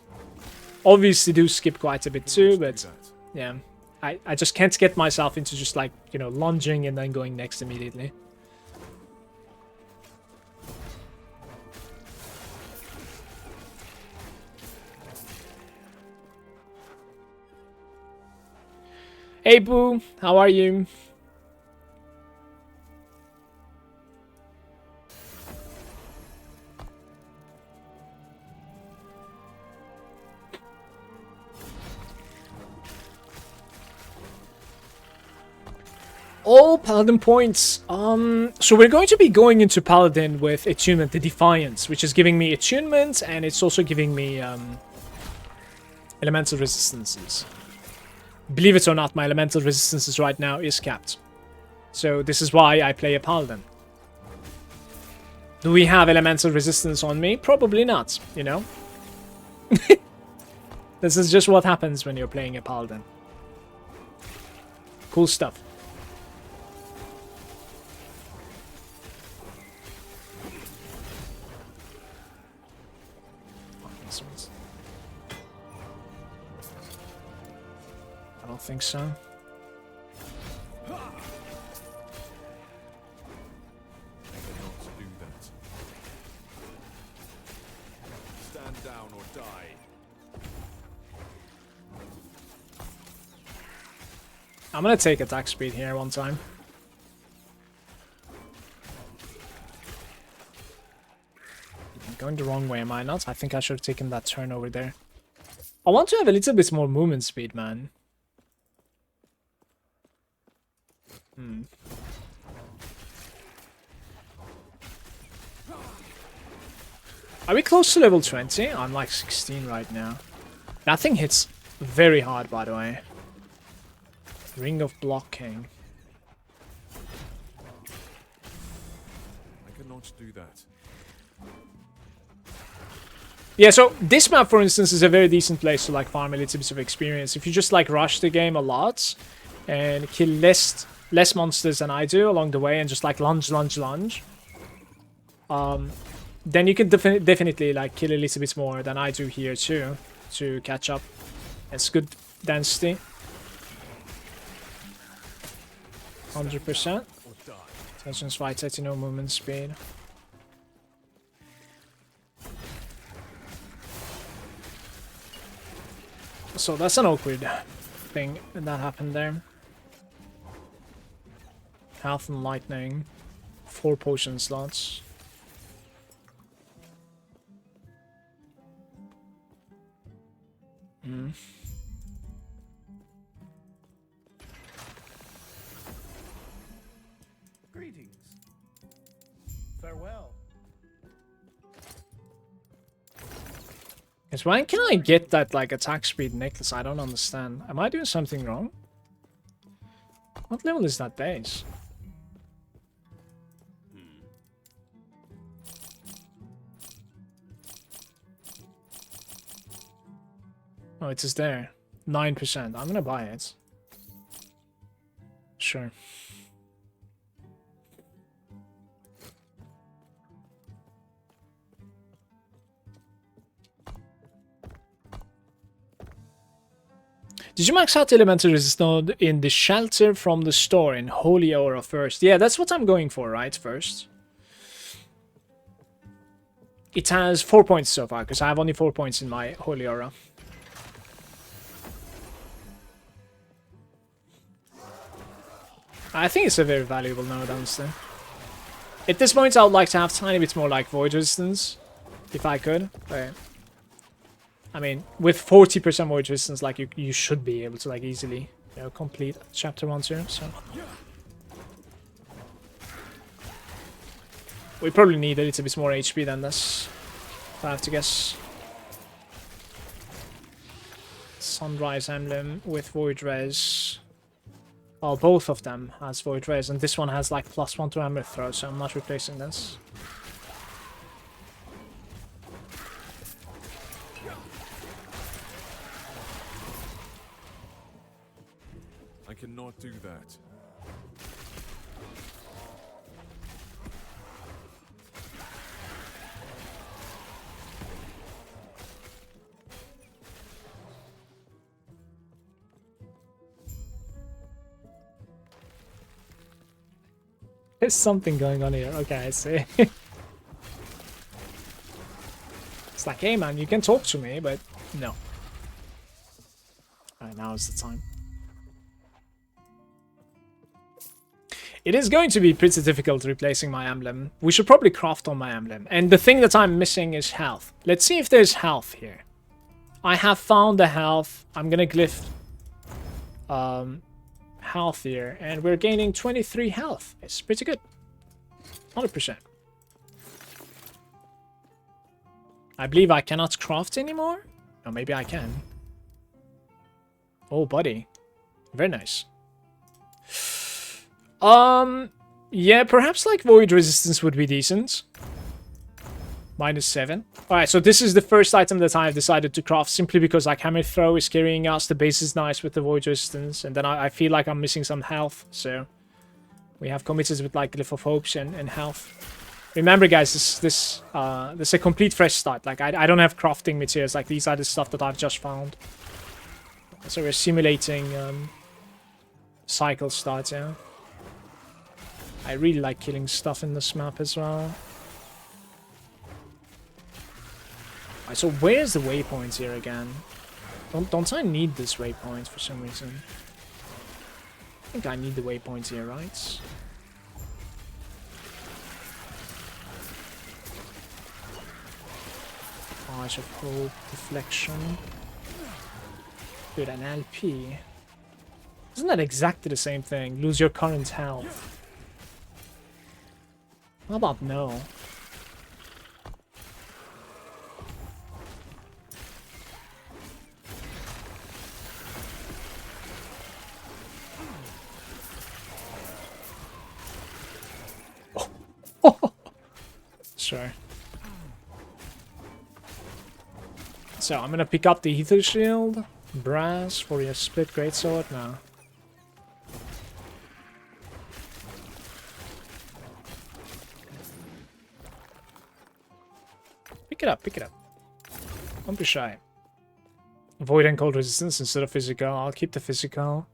B: Obviously do skip quite a bit too, but yeah. I just can't get myself into just like, you know, lunging and then going next immediately. Hey Boo, how are you? All Paladin points. So we're going to be going into Paladin with attunement, the Defiance, which is giving me attunement, and it's also giving me elemental resistances. Believe it or not, my elemental resistances right now is capped. So this is why I play a Paladin. Do we have elemental resistance on me? Probably not, you know? This is just what happens when you're playing a Paladin. Cool stuff. I don't think so.
A: I cannot do that. Stand down or die.
B: I'm gonna take attack speed here one time. I'm going the wrong way, am I not? I think I should have taken that turn over there. I want to have a little bit more movement speed, man. Are we close to level 20? I'm like 16 right now. That thing hits very hard, by the way. Ring of Blocking.
A: I cannot do that.
B: Yeah, so this map, for instance, is a very decent place to like farm a little bit of experience. If you just like rush the game a lot and kill less monsters than I do along the way and just like lunge, then you can definitely like kill a little bit more than I do here too to catch up. It's good density. 100%. Tensions fight, no movement speed. So that's an awkward thing that happened there. Health and lightning. 4 potion slots.
C: Greetings. Farewell.
B: Because when can I get that like attack speed necklace? I don't understand. Am I doing something wrong? What level is that base? Oh, it is there. 9%. I'm gonna buy it. Sure. Did you max out elemental resist node in the shelter from the store in Holy Aura first? Yeah, that's what I'm going for, right? First. It has 4 points so far, because I have only 4 points in my Holy Aura. I think it's a very valuable node, honestly. At this point, I would like to have a tiny bit more like void resistance, if I could. But I mean, with 40% void resistance, like you should be able to like easily, you know, complete chapter 1 too. So we probably need a little bit more HP than this, if I have to guess. Sunrise Emblem with void res. Well, both of them has void res, and this one has like +1 to hammer throw, so I'm not replacing this.
A: I cannot do that.
B: There's something going on here. Okay, I see. It's like, hey man, you can talk to me, but no. Alright, now is the time. It is going to be pretty difficult replacing my emblem. We should probably craft on my emblem. And the thing that I'm missing is health. Let's see if there's health here. I have found the health. I'm gonna glyph health here, and we're gaining 23 health. It's pretty good. 100%. I believe I cannot craft anymore. Or maybe I can. Oh, buddy. Very nice. Yeah, perhaps like void resistance would be decent. -7. Alright, so this is the first item that I've decided to craft simply because like hammer throw is carrying us, the base is nice with the void resistance, and then I feel like I'm missing some health, so we have committed with like Glyph of Hopes and health. Remember guys, this is a complete fresh start. Like I don't have crafting materials, like these are the stuff that I've just found. So we're simulating cycle starts, yeah. I really like killing stuff in this map as well. Alright, so where's the waypoint here again? Don't I need this waypoint for some reason? I think I need the waypoint here, right? Flash of Hope, Deflection. Dude, an LP. Isn't that exactly the same thing? Lose your current health. How about no? Sure. So I'm gonna pick up the Ether Shield, brass for your split greatsword now. Pick it up, pick it up. Don't be shy. Void and cold resistance instead of physical. I'll keep the physical.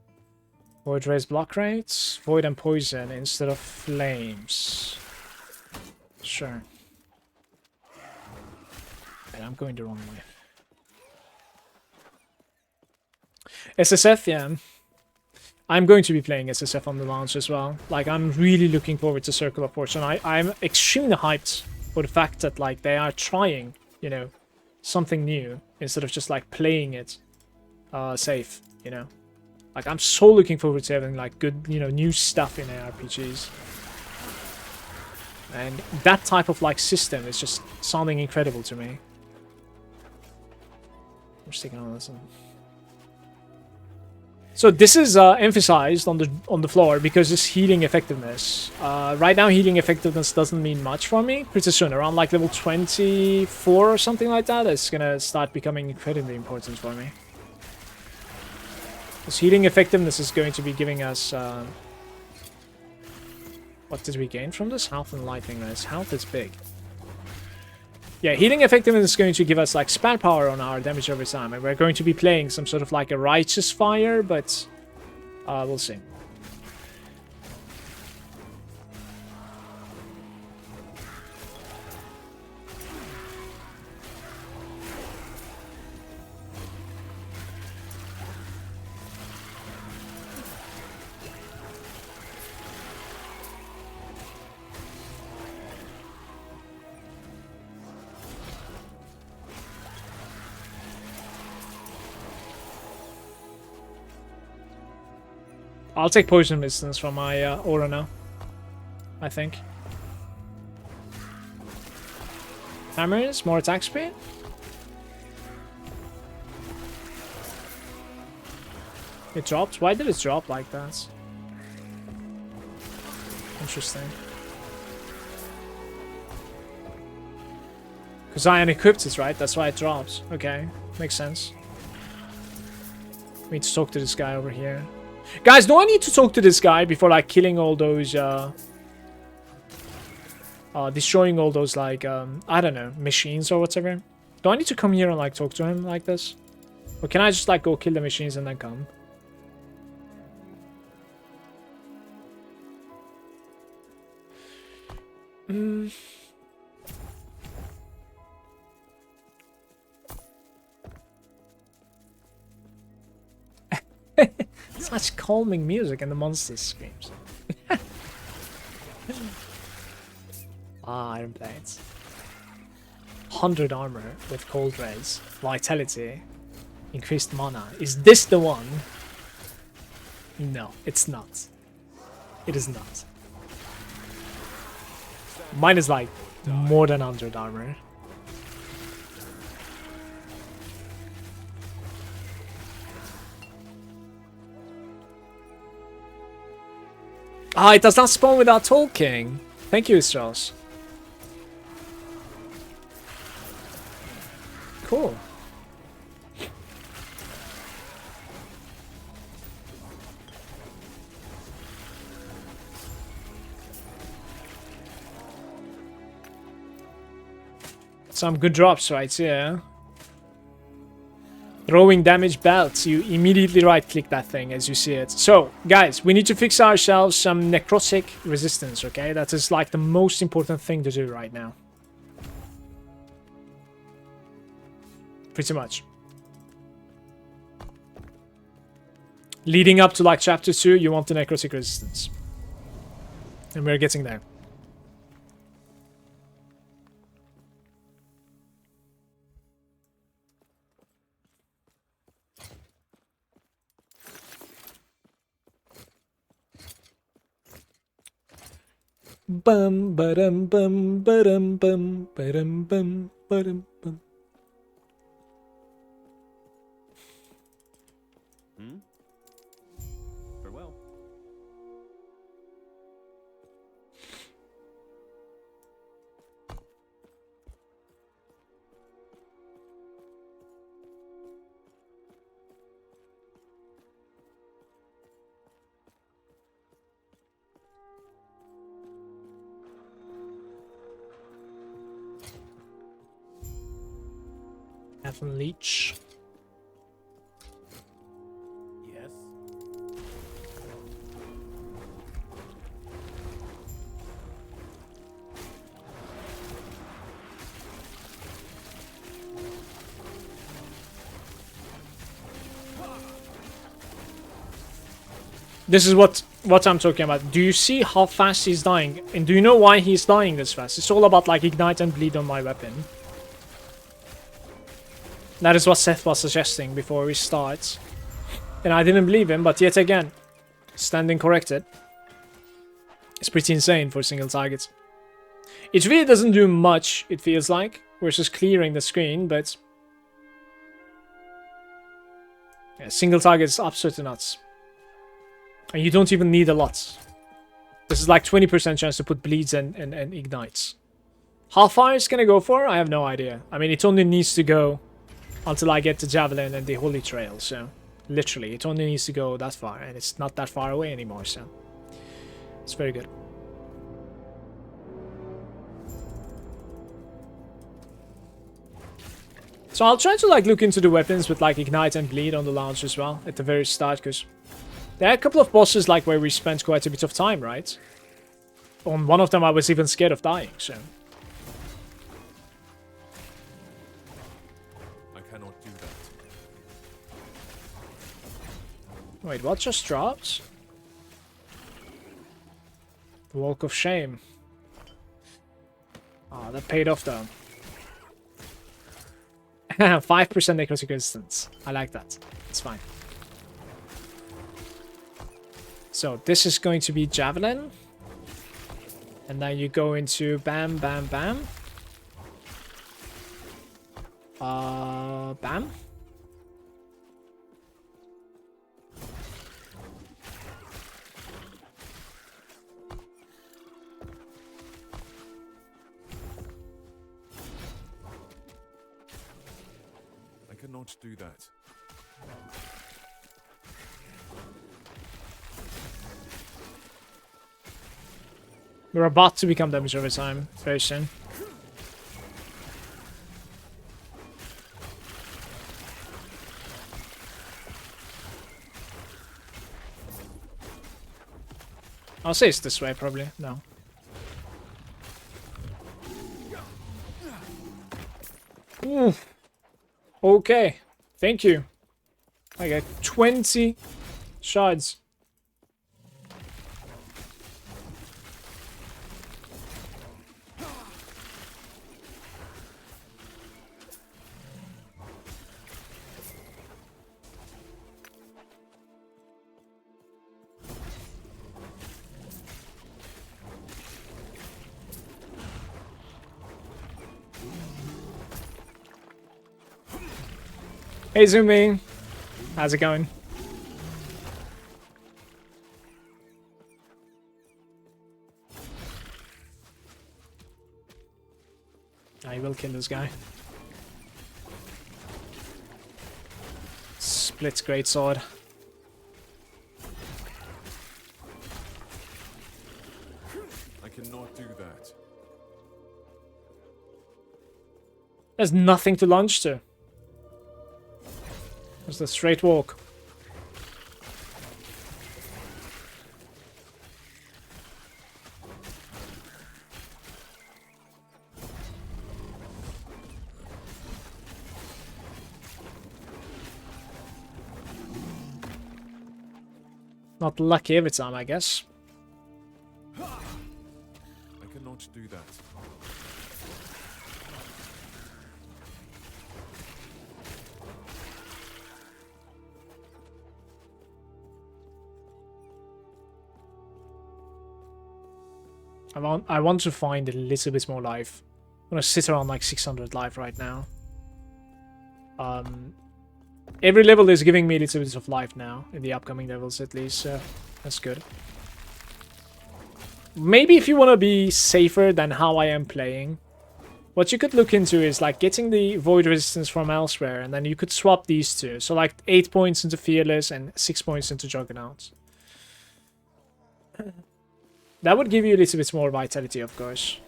B: Void raise block rates. Void and poison instead of flames. Sure. And I'm going the wrong way. SSF, yeah. I'm going to be playing SSF on the launch as well. Like, I'm really looking forward to Circle of Fortune. I'm extremely hyped for the fact that, like, they are trying, you know, something new instead of just, like, playing it safe, you know. Like, I'm so looking forward to having, like, good, you know, new stuff in ARPGs. And that type of, like, system is just sounding incredible to me. I'm sticking on this one. So this is emphasized on the floor because it's healing effectiveness. Right now, healing effectiveness doesn't mean much for me. Pretty soon, around like level 24 or something like that, it's gonna start becoming incredibly important for me. This healing effectiveness is going to be giving us... what did we gain from this? Health and lightning rays. Health is big. Yeah, healing effectiveness is going to give us like spell power on our damage over time. And we're going to be playing some sort of like a righteous fire, but we'll see. I'll take poison resistance from my aura now, I think. Hammers, more attack speed. It dropped? Why did it drop like that? Interesting. Because I unequipped it, right? That's why it drops. Okay, makes sense. We need to talk to this guy over here. Guys, do I need to talk to this guy before like killing all those destroying all those like I don't know, machines or whatever? Do I need to come here and like talk to him like this? Or can I just like go kill the machines and then come? Such calming music and the monsters screams. Iron plates. 100 armor with cold rays. Vitality. Increased mana. Is this the one? No, it's not. It is not. Mine is like more than 100 armor. Ah, it does not spawn without talking. Thank you, Strauss. Cool. Some good drops right here. Throwing damage belts. You immediately right click that thing as you see it. So, guys, we need to fix ourselves some necrotic resistance, okay? That is like the most important thing to do right now. Pretty much. Leading up to like chapter 2, you want the necrotic resistance. And we're getting there. Bum ba-dum bum ba-dum bum ba-dum bum ba-dum bum.
G: Farewell.
B: Heaven Leech.
G: Yes.
B: This is what I'm talking about. Do you see how fast he's dying? And do you know why he's dying this fast? It's all about like ignite and bleed on my weapon. That is what Seth was suggesting before we start. And I didn't believe him, but yet again, standing corrected. It's pretty insane for single targets. It really doesn't do much, it feels like. We're just clearing the screen, but... yeah, single target is absolutely nuts. And you don't even need a lot. This is like 20% chance to put bleeds and ignites. How far it's gonna go for? I have no idea. I mean, it only needs to go until I get the Javelin and the Holy Trail, so... Literally, it only needs to go that far, and it's not that far away anymore, so it's very good. So I'll try to like look into the weapons with like Ignite and Bleed on the launch as well at the very start, because there are a couple of bosses like where we spent quite a bit of time, right? On one of them I was even scared of dying, so...
A: I cannot do that.
B: Wait, what just dropped? The Walk of Shame. Oh, that paid off though. 5% necrotic resistance. I like that. It's fine. So this is going to be Javelin. And then you go into Bam, Bam, Bam. Bam.
A: I cannot do that.
B: We're about to become damage over time very soon. I'll say it's this way, probably. No. Oof. Okay. Thank you. I got 20 shards. Hey Zumi, how's it going? I will kill this guy. Split greatsword.
A: I cannot do that.
B: There's nothing to launch to. Just a straight walk. Not lucky every time, I guess.
A: I cannot do that.
B: I want to find a little bit more life. I'm gonna sit around like 600 life right now. Every level is giving me a little bit of life now, in the upcoming levels at least, so that's good. Maybe if you want to be safer than how I am playing, what you could look into is like getting the void resistance from elsewhere, and then you could swap these two. So like 8 points into Fearless and 6 points into Juggernaut. That would give you a little bit more vitality, of course.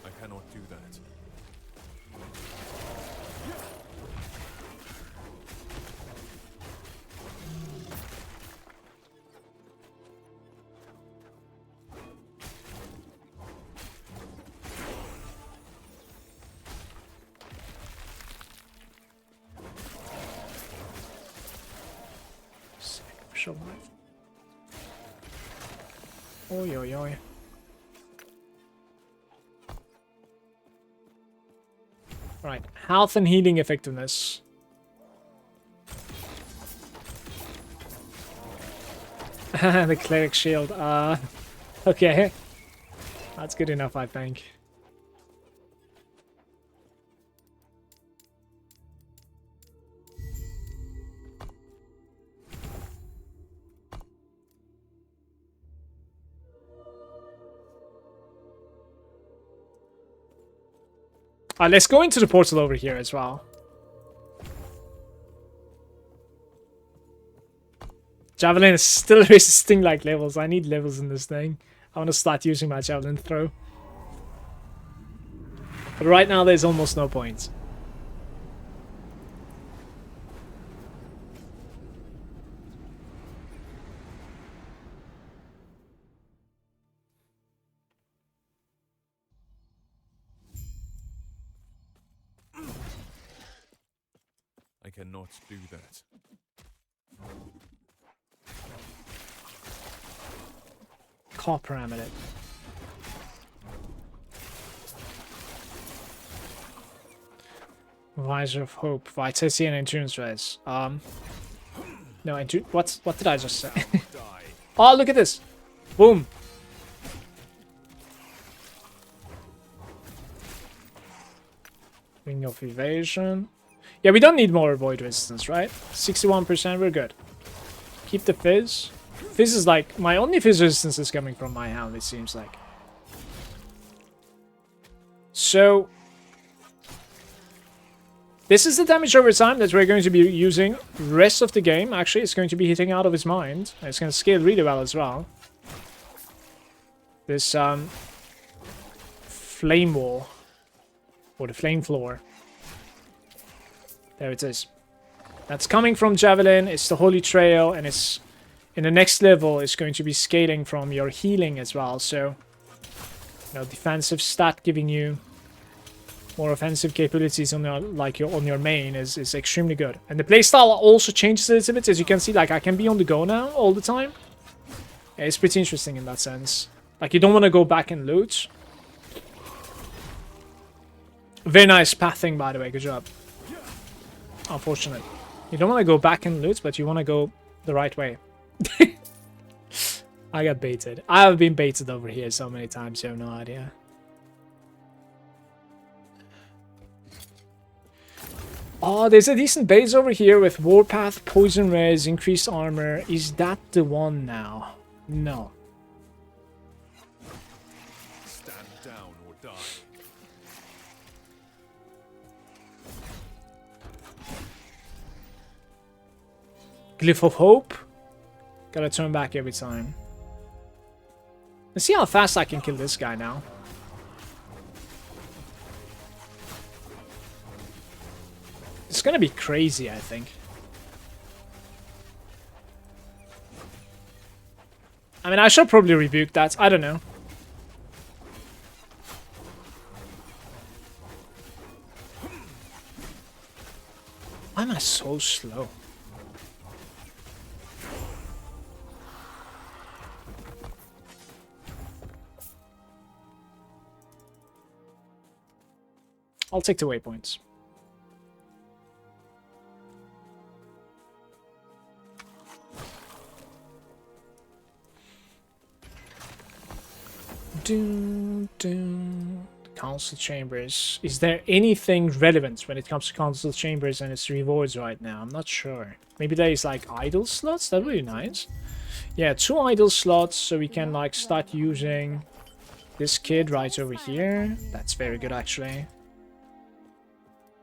A: I cannot do that.
B: Oi, oi, oi. Right, health and healing effectiveness. The cleric shield. Okay. That's good enough, I think. Let's go into the portal over here as well. Javelin is still resisting like levels. I need levels in this thing. I want to start using my javelin throw. But right now there's almost no point.
A: I cannot do that.
B: Copper amulet. Visor of Hope, Vitality and Endurance Res. No, what did I just say? Oh, look at this! Boom! Ring of Evasion. Yeah, we don't need more Void Resistance, right? 61%, we're good. Keep the Fizz. Fizz is like, my only Fizz resistance is coming from my Hound, it seems like. So, this is the damage over time that we're going to be using rest of the game. Actually, it's going to be hitting out of his mind. It's going to scale really well as well. This flame wall. Or the flame floor. There it is. That's coming from Javelin. It's the Holy Trail. And it's in the next level, it's going to be scaling from your healing as well. So, you know, defensive stat giving you more offensive capabilities on your main is extremely good. And the playstyle also changes a little bit. As you can see, like, I can be on the go now all the time. Yeah, it's pretty interesting in that sense. Like, you don't want to go back and loot. Very nice pathing, by the way. Good job. Unfortunate. You don't want to go back and loot, but you want to go the right way. I got baited. I have been baited over here so many times, you have no idea. Oh, there's a decent base over here with Warpath, Poison Res, increased armor. Is that the one now? No.
A: Stand down or die.
B: Glyph of Hope. Gotta turn back every time. Let's see how fast I can kill this guy now. It's gonna be crazy, I think. I mean, I should probably rebuke that. I don't know. Why am I so slow? I'll take the waypoints. Council chambers. Is there anything relevant when it comes to council chambers and its rewards right now? I'm not sure. Maybe there is like idle slots? That would be nice. Yeah, 2 idle slots so we can like start using this kid right over here. That's very good actually.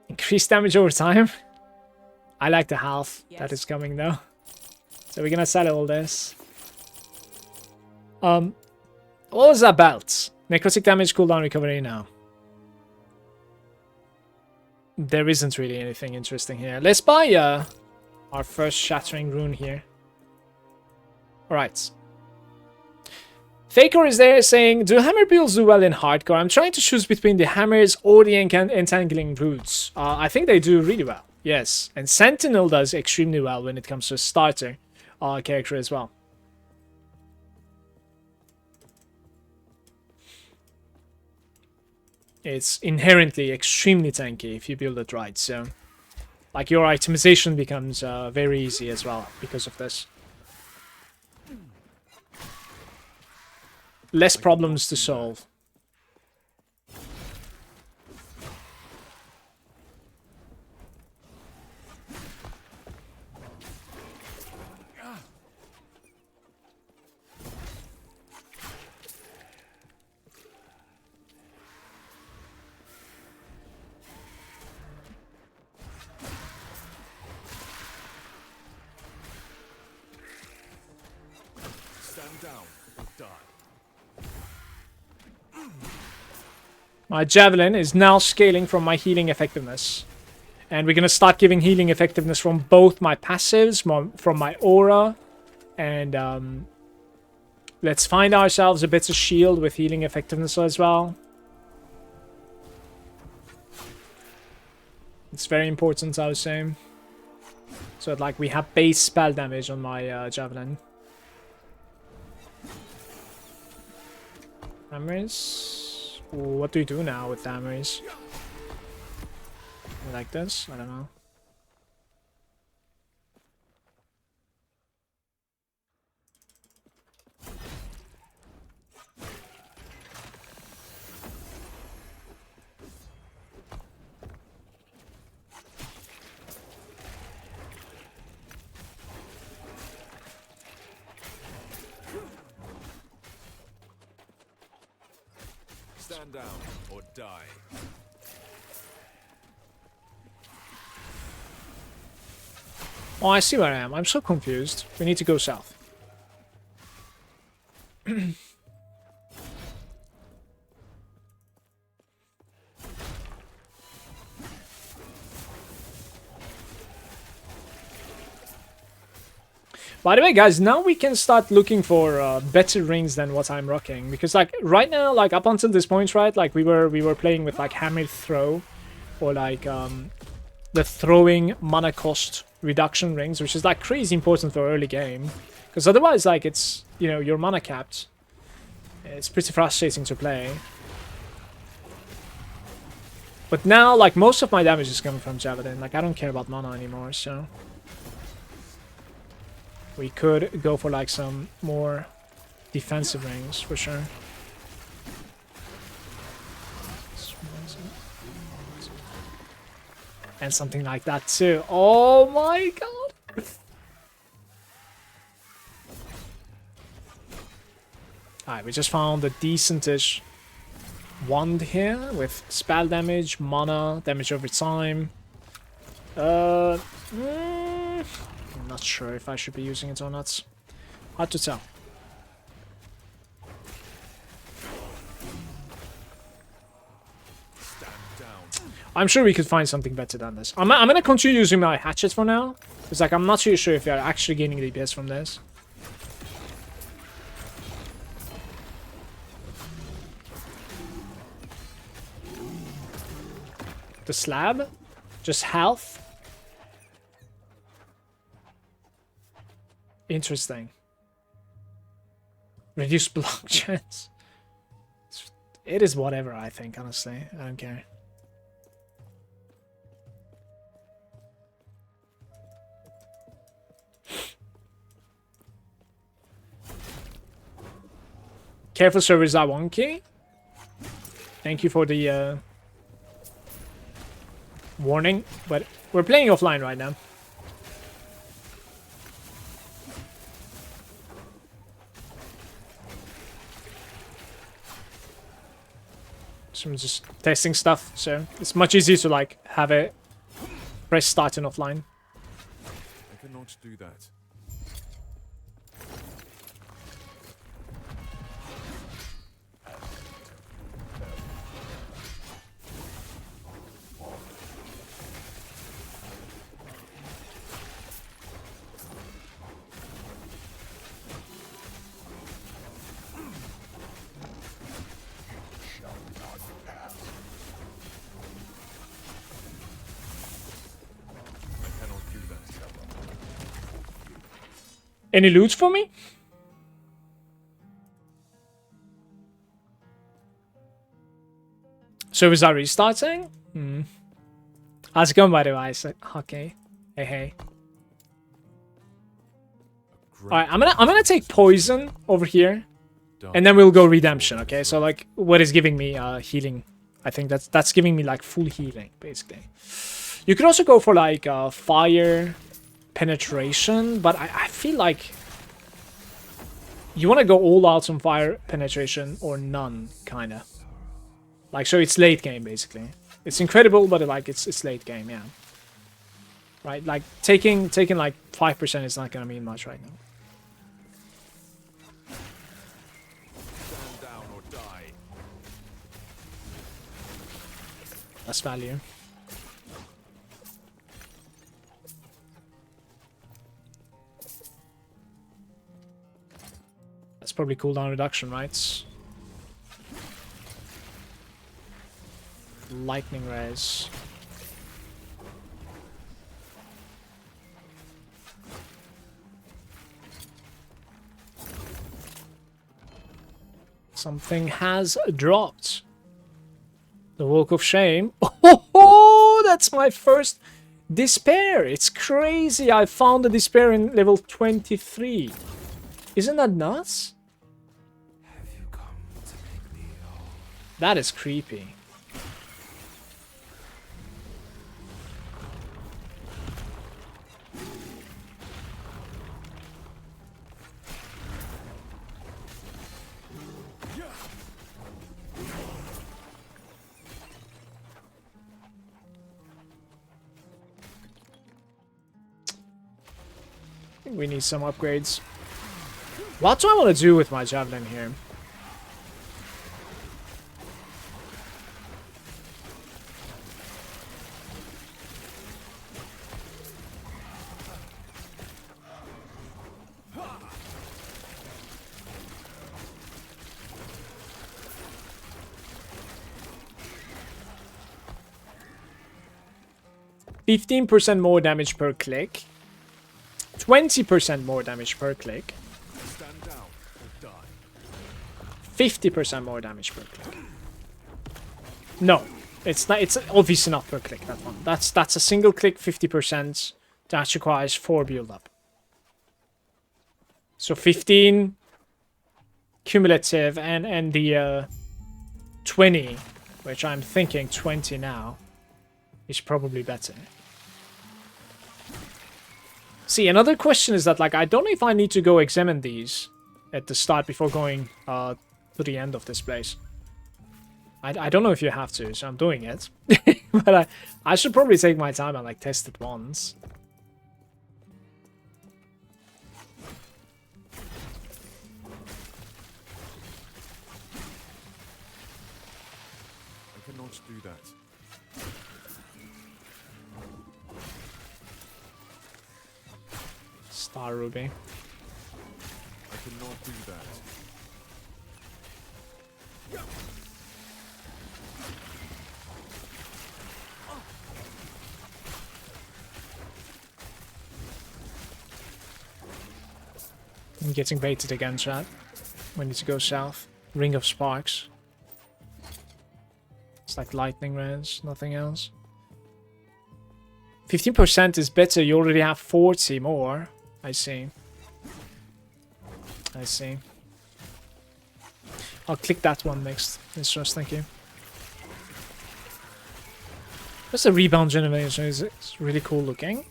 B: Increased damage over time. I like the health that is coming though. So we're gonna sell all this. What was that belt? Necrotic damage, cooldown, recovery now. There isn't really anything interesting here. Let's buy our first Shattering Rune here. Alright. Faker is there saying, do hammer builds do well in hardcore? I'm trying to choose between the hammers or the entangling roots. I think they do really well. Yes. And Sentinel does extremely well when it comes to a starter character as well. It's inherently extremely tanky if you build it right, so like your itemization becomes very easy as well because of this. Less problems to solve.
A: down or die.
B: My javelin is now scaling from my healing effectiveness. And we're gonna start giving healing effectiveness from both my passives, from my aura, and let's find ourselves a bit of shield with healing effectiveness as well. It's very important, I would say. So that, like, we have base spell damage on my javelin. Hammers. What do you do now with hammers? Like this? I don't know.
A: Stand down or die.
B: Oh, I see where I am. I'm so confused. We need to go south. By the way, guys, now we can start looking for better rings than what I'm rocking. Because, like, right now, like, up until this point, right, like, we were playing with, like, hammer throw. Or, like, the throwing mana cost reduction rings, which is, like, crazy important for early game. Because otherwise, like, it's, you know, you're mana capped. It's pretty frustrating to play. But now, like, most of my damage is coming from Javelin. Like, I don't care about mana anymore, so... we could go for, like, some more defensive rings, for sure. And something like that, too. Oh my god! Alright, we just found a decentish wand here with spell damage, mana, damage over time. I'm not sure if I should be using it or not. Hard to tell. I'm sure we could find something better than this. I'm gonna continue using my hatchet for now. It's like, I'm not too sure if we are actually gaining DPS from this. The slab? Just health? Interesting. Reduce block chance. It is whatever, I think, honestly. I don't care. Careful, servers are wonky. Thank you for the warning, but we're playing offline right now. So I'm just testing stuff, so it's much easier to, like, have it press start and offline.
A: I cannot do that.
B: Any loot for me? So is that restarting? How's it going, by the way? Okay. Hey, hey. Alright, I'm gonna take poison over here. And then we'll go redemption, okay? So, like, what is giving me healing? I think that's giving me, like, full healing, basically. You could also go for, like, fire penetration, but I feel like you want to go all out on fire penetration or none, kind of. Like, so it's late game, basically. It's incredible, but, like, it's late game, yeah. Right, like, taking like 5% is not gonna mean much right now. Less value. That's probably cooldown reduction, right? Lightning rays. Something has dropped. The Walk of Shame. Oh, that's my first despair. It's crazy. I found the despair in level 23. Isn't that nuts?
A: Have you come to make me whole?
B: That is creepy. I think we need some upgrades. What do I want to do with my javelin here? %15 more damage per click. 20% more damage per click.
A: Stand down or die.
B: 50% more damage per click. No, it's not. It's obviously not per click. That one. That's a single click 50%. That requires 4 build up. So 15 cumulative and the 20, which I'm thinking 20 now, is probably better. See, another question is that, like, I don't know if I need to go examine these at the start before going to the end of this place. I don't know if you have to, so I'm doing it. But I should probably take my time and, like, test it once.
A: I cannot do that.
B: Star Ruby.
A: I cannot do that.
B: I'm getting baited again, chat. We need to go south. Ring of Sparks. It's like lightning rays, nothing else. 15% is better. You already have 40 more. I see. I see. I'll click that one next. It's just, thank you. That's a rebound generation. It's really cool looking.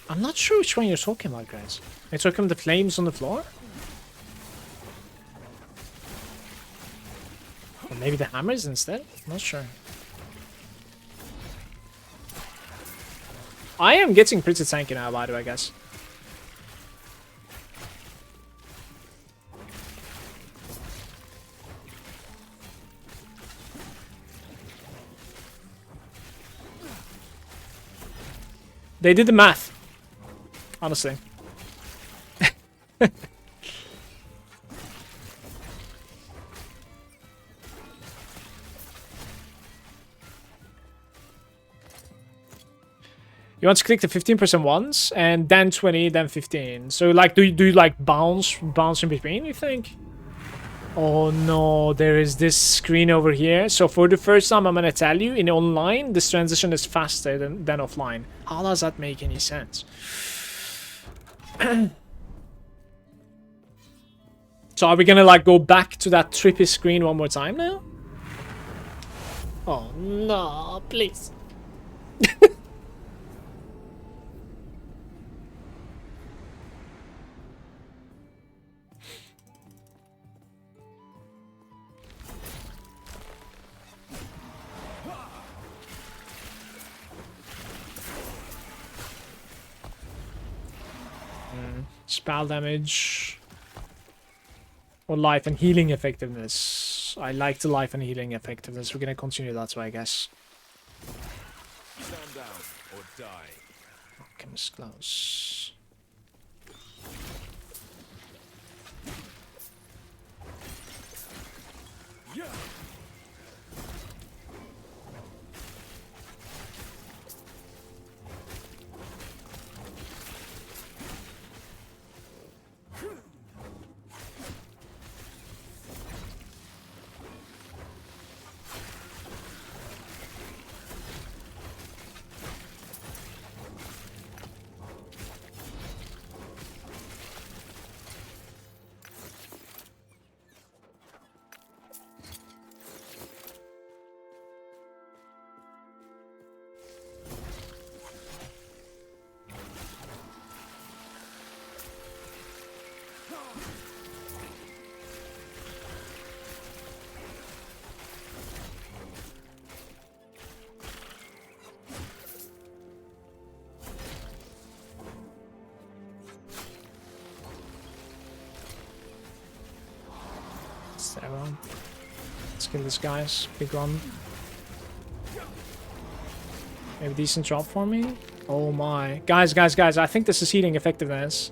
B: I'm not sure which one you're talking about, guys. Are you talking about the flames on the floor? Or maybe the hammers instead? Not sure. I am getting pretty tanky now, by the way, I guess. They did the math. Honestly. You want to click the 15% once, and then 20, then 15. So, like, do you like bounce in between, you think? Oh no, there is this screen over here. So for the first time, I'm gonna tell you, in online, this transition is faster than offline. How does that make any sense? So are we gonna, like, go back to that trippy screen one more time now? Oh no, please. Spell damage or life and healing effectiveness. close. I like the life and healing effectiveness. We're gonna continue that way, I guess.
A: Stand down or die.
B: Comes close.
A: Yeah.
B: Everyone. Let's kill this guys. Big one. Maybe decent drop for me. Oh my. Guys. I think this is healing effectiveness.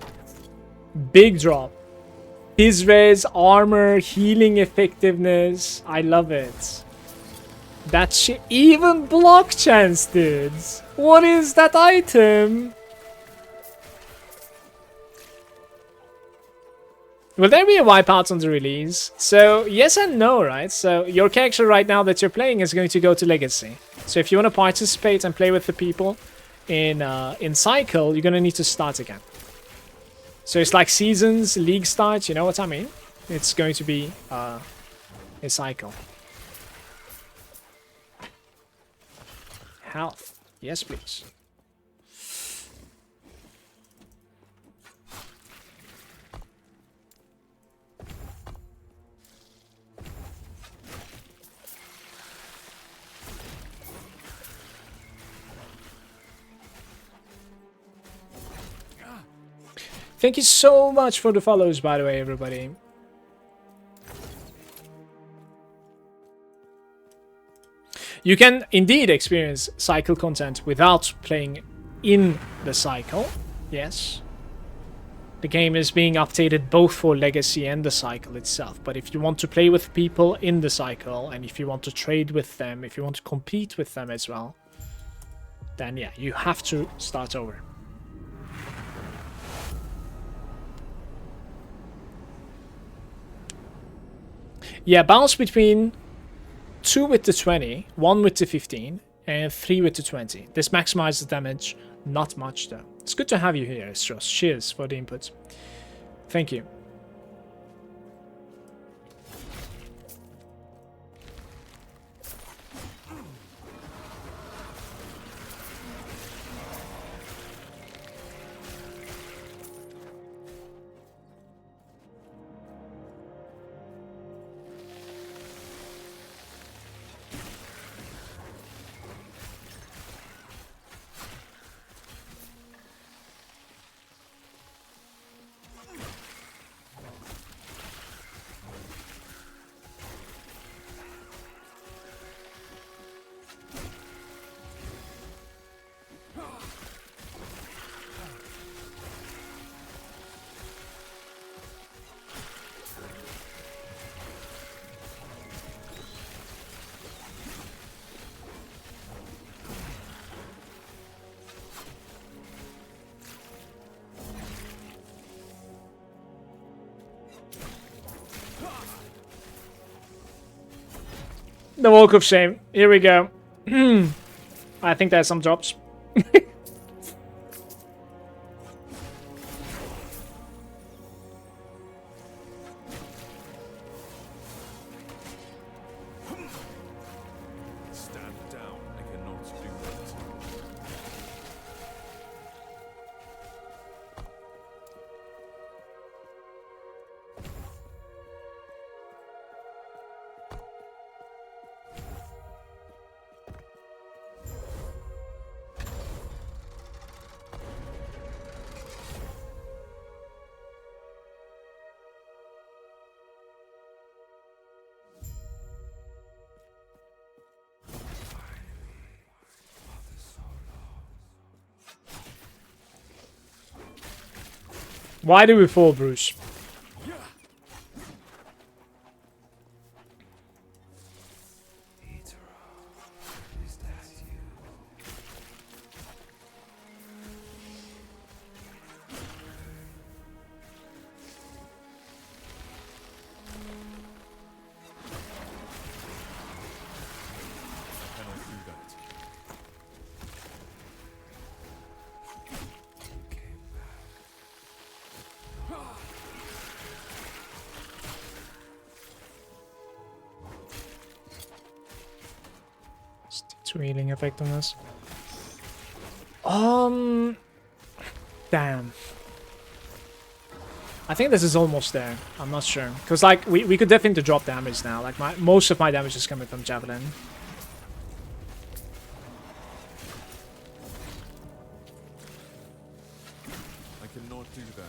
B: Big drop. His res, armor, healing effectiveness. I love it. That shit. Even block chance, dudes. What is that item? Will there be a wipeout on the release? So, yes and no, right? So, your character right now that you're playing is going to go to Legacy. So, if you want to participate and play with the people in Cycle, you're going to need to start again. So, it's like seasons, league starts, you know what I mean? It's going to be a Cycle. Health. Yes, please. Thank you so much for the follows, by the way, everybody. You can indeed experience cycle content without playing in the cycle. Yes. The game is being updated both for Legacy and the cycle itself. But if you want to play with people in the cycle, and if you want to trade with them, if you want to compete with them as well, then yeah, you have to start over. Yeah, bounce between 2 with the 20, 1 with the 15, and 3 with the 20. This maximizes damage, not much though. It's good to have you here, Astros. Cheers for the input. Thank you. The Walk of Shame. Here we go. I think there's some drops.
A: Stand down. I cannot do that.
B: Why do we fall, Bruce?
A: Cannot do that.
B: It's healing effectiveness. Damn. I think this is almost there. I'm not sure. Because, like, we could definitely drop damage now. Like, most of my damage is coming from Javelin.
A: I cannot do that.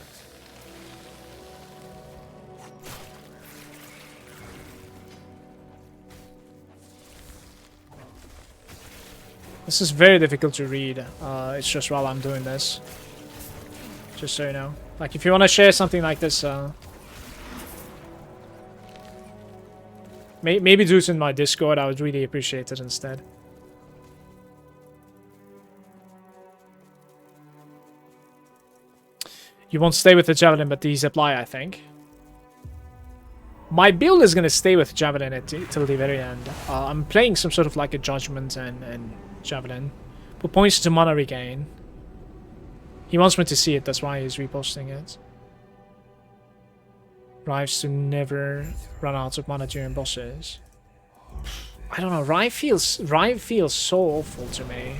B: This is very difficult to read. It's just while I'm doing this. Just so you know. Like, if you want to share something like this, maybe do it in my Discord. I would really appreciate it instead. You won't stay with the Javelin, but these apply, I think. My build is going to stay with Javelin till the very end. I'm playing some sort of like a Judgment and Javelin. Put points to mana regain. He wants me to see it, that's why he's reposting it. Rives to never run out of mana during bosses. I don't know, Rive feels so awful to me.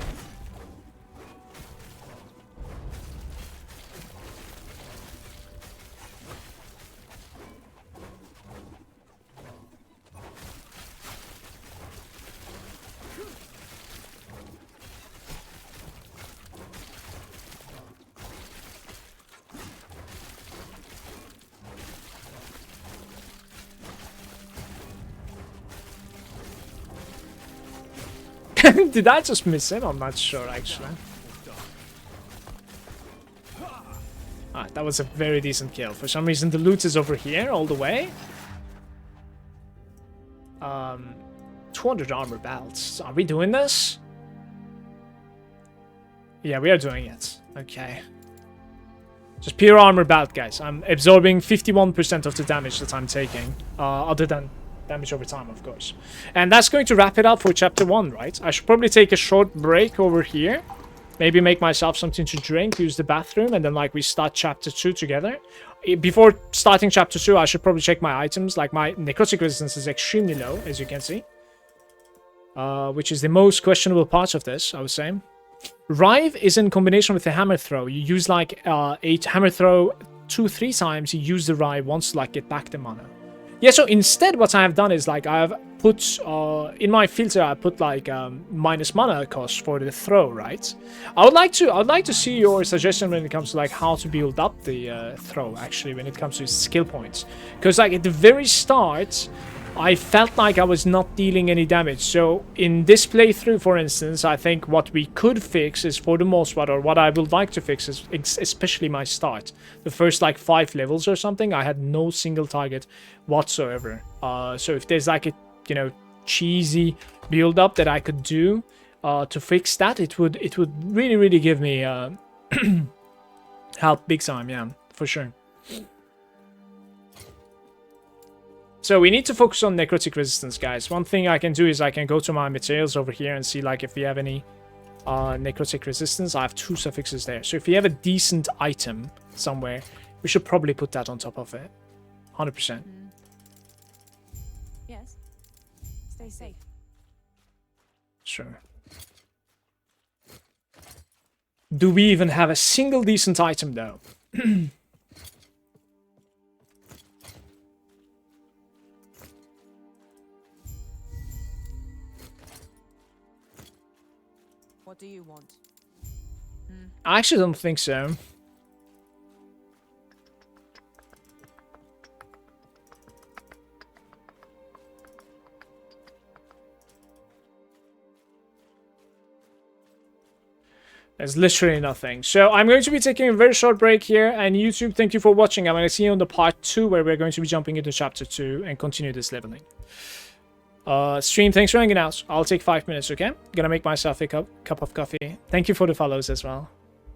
B: Did I just miss it? I'm not sure, actually. Alright, that was a very decent kill. For some reason, the loot is over here all the way. 200 armor belts. Are we doing this? Yeah, we are doing it. Okay. Just pure armor belt, guys. I'm absorbing 51% of the damage that I'm taking. Other than damage over time, of course. And that's going to wrap it up for chapter 1, right? I should probably take a short break over here. Maybe make myself something to drink, use the bathroom, and then like we start chapter 2 together. Before starting chapter 2, I should probably check my items. Like my necrotic resistance is extremely low, as you can see. Which is the most questionable part of this, I would say. Rive is in combination with the hammer throw. You use like a hammer throw 2-3 times, you use the Rive once to like get back the mana. Yeah, so instead what I have done is like I have put in my filter I put like minus mana cost for the throw, right? I would like to see your suggestion when it comes to like how to build up the throw actually when it comes to skill points, because like at the very start I felt like I was not dealing any damage. So in this playthrough, for instance, I think what we could fix is for the most part, or what I would like to fix is especially my start. The first like 5 levels or something, I had no single target whatsoever. So if there's like a, you know, cheesy build up that I could do to fix that, it would really give me help big time, yeah, for sure. So we need to focus on necrotic resistance, guys. One thing I can do is I can go to my materials over here and see like if we have any necrotic resistance. I have 2 suffixes there. So if you have a decent item somewhere, we should probably put that on top of it. 100%.
D: Yes. Stay safe.
B: Sure. Do we even have a single decent item though?
D: What do you want?
B: I actually don't think so. There's literally nothing. So I'm going to be taking a very short break here. And YouTube, thank you for watching. I'm going to see you on the part 2 where we're going to be jumping into chapter 2 and continue this leveling. Stream, thanks for hanging out. I'll take 5 minutes, okay? Gonna make myself a cup of coffee. Thank you for the follows as well.